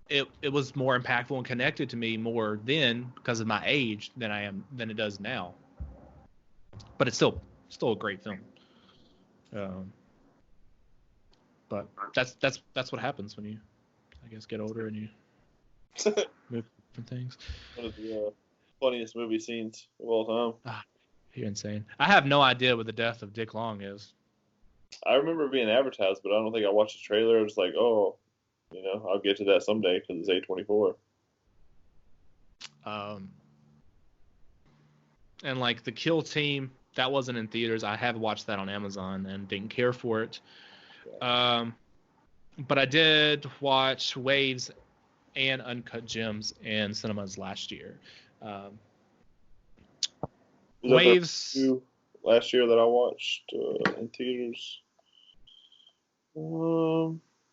it was more impactful and connected to me more then because of my age than it does now. But it's still a great film. But that's what happens when you, I guess, get older and you move different things. One of the funniest movie scenes of all time. You're insane. I have no idea what the death of Dick Long is. I remember being advertised, but I don't think I watched the trailer. I was like, oh, I'll get to that someday because it's A24. And like the Kill Team, that wasn't in theaters. I have watched that on Amazon and didn't care for it. But I did watch Waves and Uncut Gems in cinemas last year. Waves last year that I watched in theaters.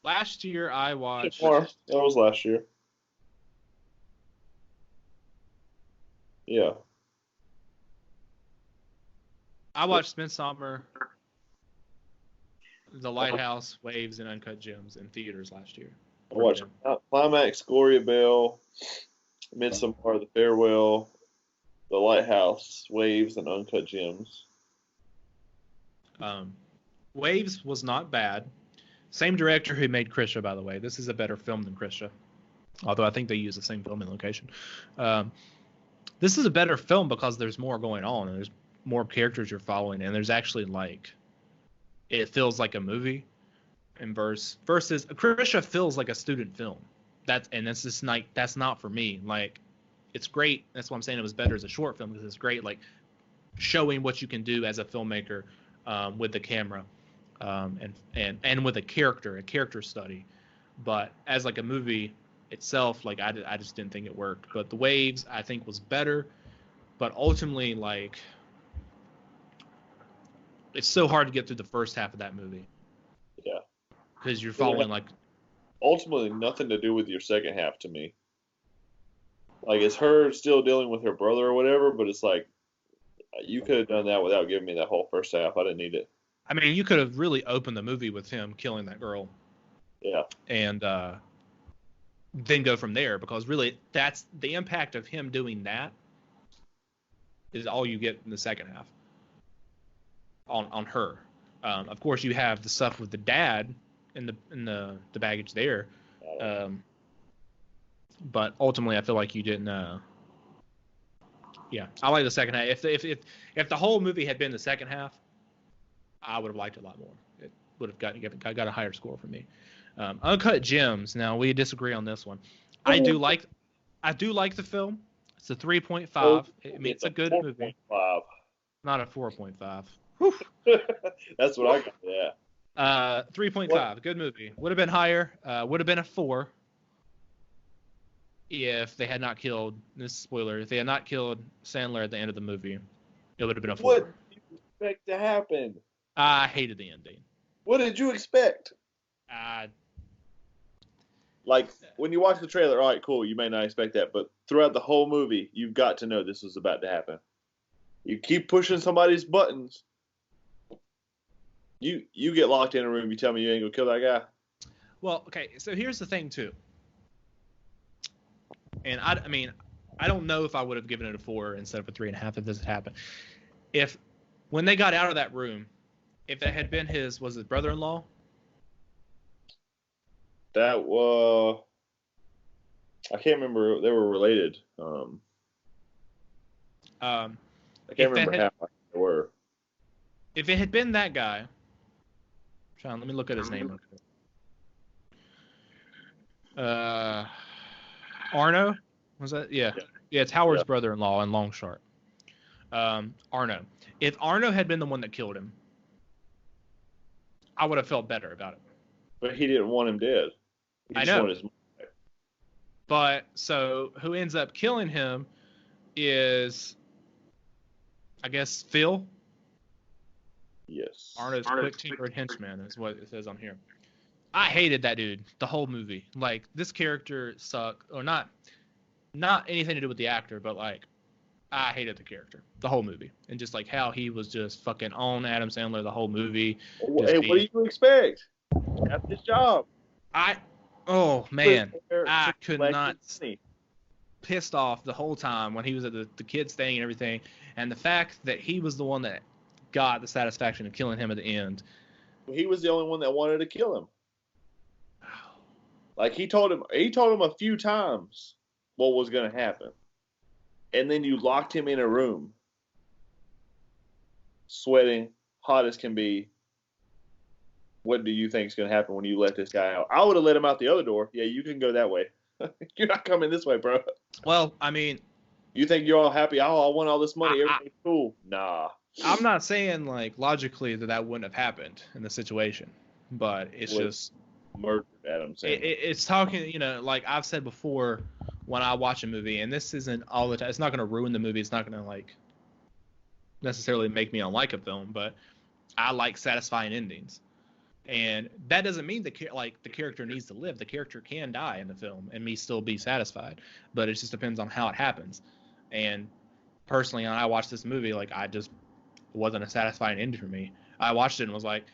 Last year I watched. That was last year. Yeah. I watched Midsommar, The Lighthouse, Waves, and Uncut Gems in theaters last year. I watched Climax, Gloria Bell, Midsommar, The Farewell, The Lighthouse, Waves, and Uncut Gems. Waves was not bad. Same director who made Krisha, by the way. This is a better film than Krisha, although I think they use the same filming location. This is a better film because there's more going on and there's more characters you're following, and there's actually it feels like a movie. And versus Krisha feels like a student film. That's just that's not for me. Like, it's great. That's why I'm saying it was better as a short film, because it's great, like showing what you can do as a filmmaker with the camera and with a character study. But as like a movie itself, like I just didn't think it worked. But The Waves I think was better. But ultimately, like, it's so hard to get through the first half of that movie. Yeah. Because you're following like ultimately nothing to do with your second half to me. Like, it's her still dealing with her brother or whatever, but it's like you could have done that without giving me that whole first half. I didn't need it. I mean, you could have really opened the movie with him killing that girl. Yeah. And then go from there, because really that's the impact of him doing that is all you get in the second half on her. Of course, you have the stuff with the dad in the baggage there, but ultimately, I feel like you didn't. Yeah, I like the second half. If the whole movie had been the second half, I would have liked it a lot more. It would have got a higher score from me. Uncut Gems. Now we disagree on this one. I do like the film. It's a 3.5. It means it's a good movie. 4.5. Not a 4.5. That's what I got. Yeah. 3.5. Good movie. Would have been higher. Would have been a 4 if they had not killed. This is a spoiler. If they had not killed Sandler at the end of the movie, it would have been a 4. What did you expect to happen? I hated the ending. What did you expect? Like, when you watch the trailer, all right, cool, you may not expect that, but throughout the whole movie, you've got to know this was about to happen. You keep pushing somebody's buttons. You get locked in a room, you tell me you ain't gonna kill that guy? Well, okay, so here's the thing, too. And, I mean, I don't know if I would have given it a 4 instead of a 3.5 if this had happened. When they got out of that room, if that had been was it brother-in-law? That was... I can't remember. They were related. I can't remember how they were. If it had been that guy... Sean, let me look at his name. Arno? Was that? Yeah. Yeah, it's Howard's brother-in-law in Long Shot. Arno. If Arno had been the one that killed him, I would have felt better about it. But he didn't want him dead. I know. But so who ends up killing him is, I guess, Phil. Yes. Arno's quick-tempered henchman is what it says on here. I hated that dude the whole movie. Like, this character sucked, or not anything to do with the actor, but like, I hated the character the whole movie, and just like how he was just fucking on Adam Sandler the whole movie. Hey, what do you expect? That's his job. Oh man, I could not. Pissed off the whole time when he was at the kids thing and everything, and the fact that he was the one that got the satisfaction of killing him at the end. He was the only one that wanted to kill him. Like, he told him a few times what was going to happen, and then you locked him in a room, sweating, hot as can be. What do you think is going to happen when you let this guy out? I would have let him out the other door. Yeah, you can go that way. You're not coming this way, bro. Well, I mean, you think you're all happy? Oh, I want all this money. Everything's cool. Nah. I'm not saying, like, logically that wouldn't have happened in the situation, but it's just murdered Adam Sandler. It's talking, like I've said before when I watch a movie, and this isn't all the time. It's not going to ruin the movie. It's not going to, like, necessarily make me unlike a film, but I like satisfying endings. And that doesn't mean the character needs to live. The character can die in the film and me still be satisfied, but it just depends on how it happens. And personally, when I watched this movie, like, I just wasn't a satisfying ending for me. I watched it and was like,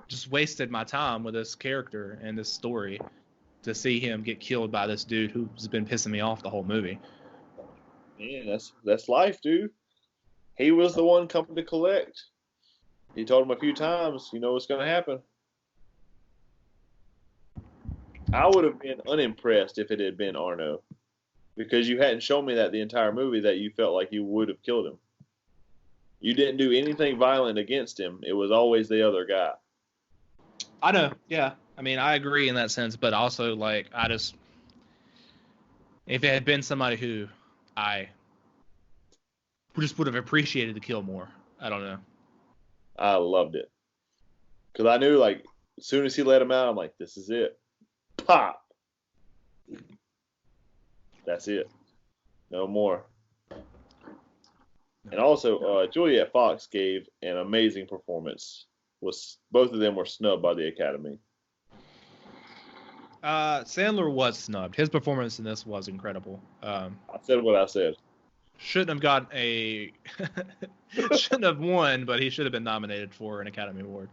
just wasted my time with this character and this story to see him get killed by this dude who's been pissing me off the whole movie. Man, that's life, dude. He was the one coming to collect. He told him a few times, you know what's going to happen. I would have been unimpressed if it had been Arno, because you hadn't shown me that the entire movie that you felt like you would have killed him. You didn't do anything violent against him. It was always the other guy. I know, yeah. I mean, I agree in that sense, but also, like, if it had been somebody who I just would have appreciated the kill more, I don't know. I loved it. Because I knew, like, as soon as he let him out, I'm like, this is it. Pop! That's it. No more. And also, Juliet Fox gave an amazing performance. Both of them were snubbed by the Academy. Sandler was snubbed. His performance in this was incredible. I said what I said. Shouldn't have got shouldn't have won, but he should have been nominated for an Academy Award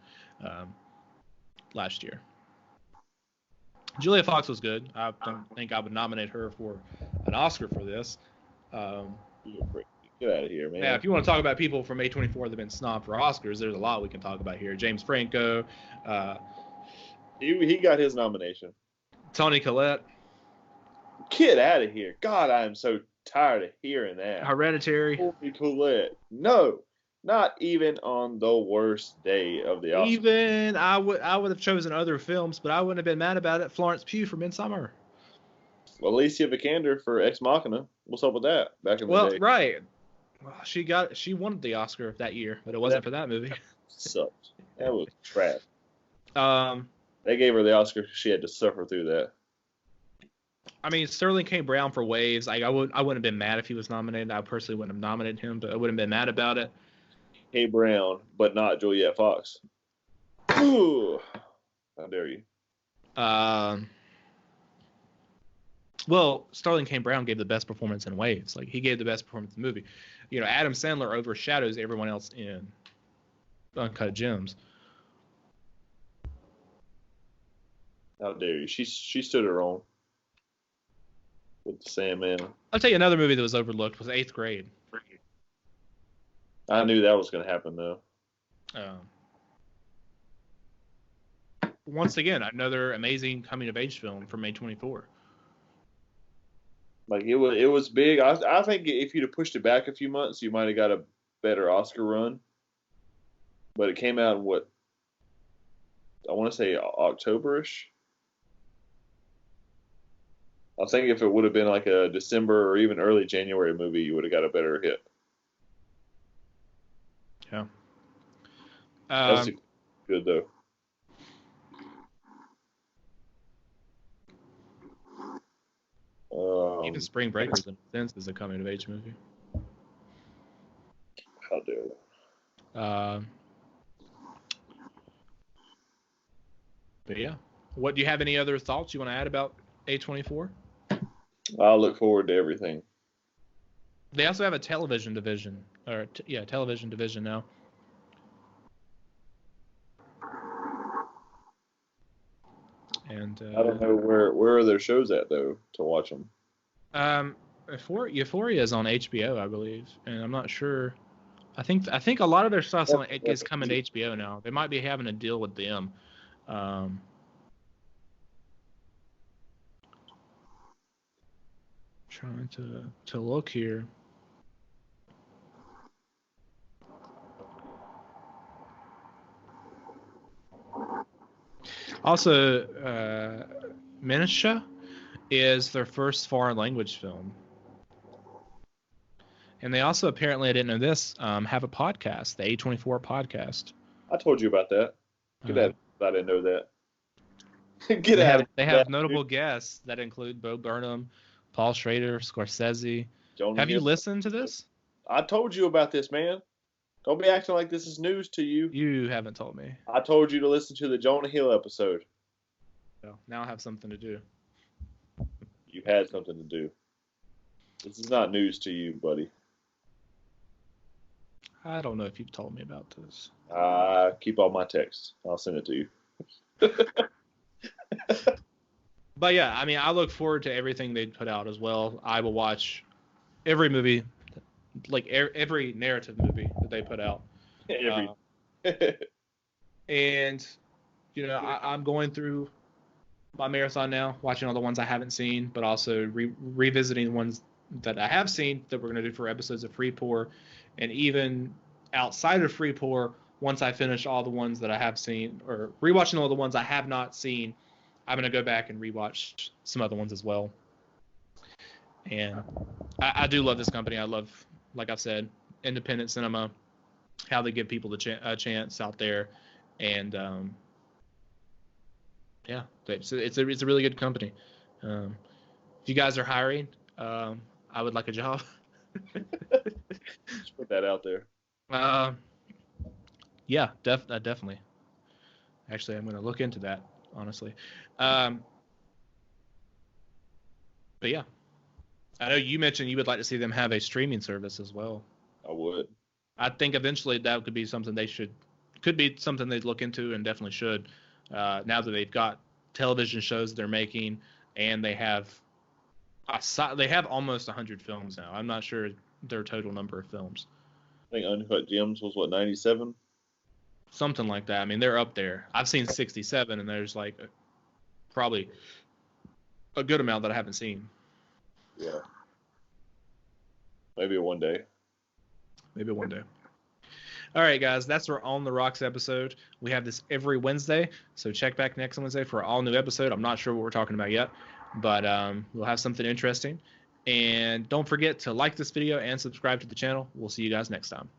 last year. Julia Fox was good. I don't think I would nominate her for an Oscar for this. Get out of here, man. Yeah, if you want to talk about people from A24 that have been snobbed for Oscars, there's a lot we can talk about here. James Franco. He got his nomination. Toni Collette. Get out of here. God, I am so tired of hearing that. Hereditary. Toni Collette. No. Not even on the worst day of the Oscars. Even I would have chosen other films, but I wouldn't have been mad about it. Florence Pugh for Midsommar. Alicia Vikander for Ex Machina. What's up with that? Back in the Well, day. right. Well, she won the Oscar that year, but it wasn't for that movie. Sucked. That was trash. Um, They gave her the Oscar because she had to suffer through that. I mean, Sterling K. Brown for Waves. I wouldn't have been mad if he was nominated. I personally wouldn't have nominated him, but I wouldn't have been mad about it. K. Brown, but not Juliette Fox. Ooh, how dare you? Well, Sterling K. Brown gave the best performance in Waves. Like, he gave the best performance in the movie. You know, Adam Sandler overshadows everyone else in Uncut Gems. How dare you? She stood her own with the Sandman. I'll tell you another movie that was overlooked was Eighth Grade. I knew that was going to happen though. Once again, another amazing coming of age film from A24. Like it was big. I think if you'd have pushed it back a few months, you might have got a better Oscar run. But it came out in what I want to say October-ish. I think if it would have been like a December or even early January movie, you would have got a better hit. Yeah. That's good though. Even Spring Breakers, in a sense, is a coming of age movie. How dare that? But yeah, what do you have any other thoughts you want to add about A24? I look forward to everything. They also have a television division, television division now. And I don't know where are their shows at though to watch them. Euphoria is on HBO, I believe, and I'm not sure. I think a lot of their stuff is coming to HBO now. They might be having a deal with them. Trying to look here. Also, Machina is their first foreign language film. And they also, apparently, I didn't know this, have a podcast, the A24 podcast. I told you about that. Get out. I didn't know that. Get out. They have notable guests that include Bo Burnham, Paul Schrader, Scorsese. Have you listened to this? I told you about this, man. Don't be acting like this is news to you. You haven't told me. I told you to listen to the Jonah Hill episode. So now I have something to do. You had something to do. This is not news to you, buddy. I don't know if you've told me about this. Keep all my texts. I'll send it to you. But yeah, I mean, I look forward to everything they put out as well. I will watch every movie, like every narrative movie that they put out. And, you know, I'm going through my marathon now, watching all the ones I haven't seen, but also revisiting the ones that I have seen that we're going to do for episodes of Free Pour. And even outside of Free Pour, once I finish all the ones that I have seen, or rewatching all the ones I have not seen, I'm going to go back and rewatch some other ones as well. And I do love this company. I love, like I've said, independent cinema, how they give people a chance out there. And yeah, it's a really good company. If you guys are hiring, I would like a job. Just put that out there. Yeah, definitely. Actually, I'm going to look into that, honestly. But yeah, I know you mentioned you would like to see them have a streaming service as well. I would. I think eventually that could be something they'd look into, and definitely should. Now that they've got television shows they're making, and they have almost 100 films now. I'm not sure their total number of films. I think Uncut Gems was what, 97? Something like that. I mean, they're up there. I've seen 67, and there's like probably a good amount that I haven't seen. Yeah. Maybe one day. All right, guys, that's our On the Rocks episode. We have this every Wednesday, so check back next Wednesday for an all new episode. I'm not sure what we're talking about yet, but we'll have something interesting. And don't forget to like this video and subscribe to the channel. We'll see you guys next time.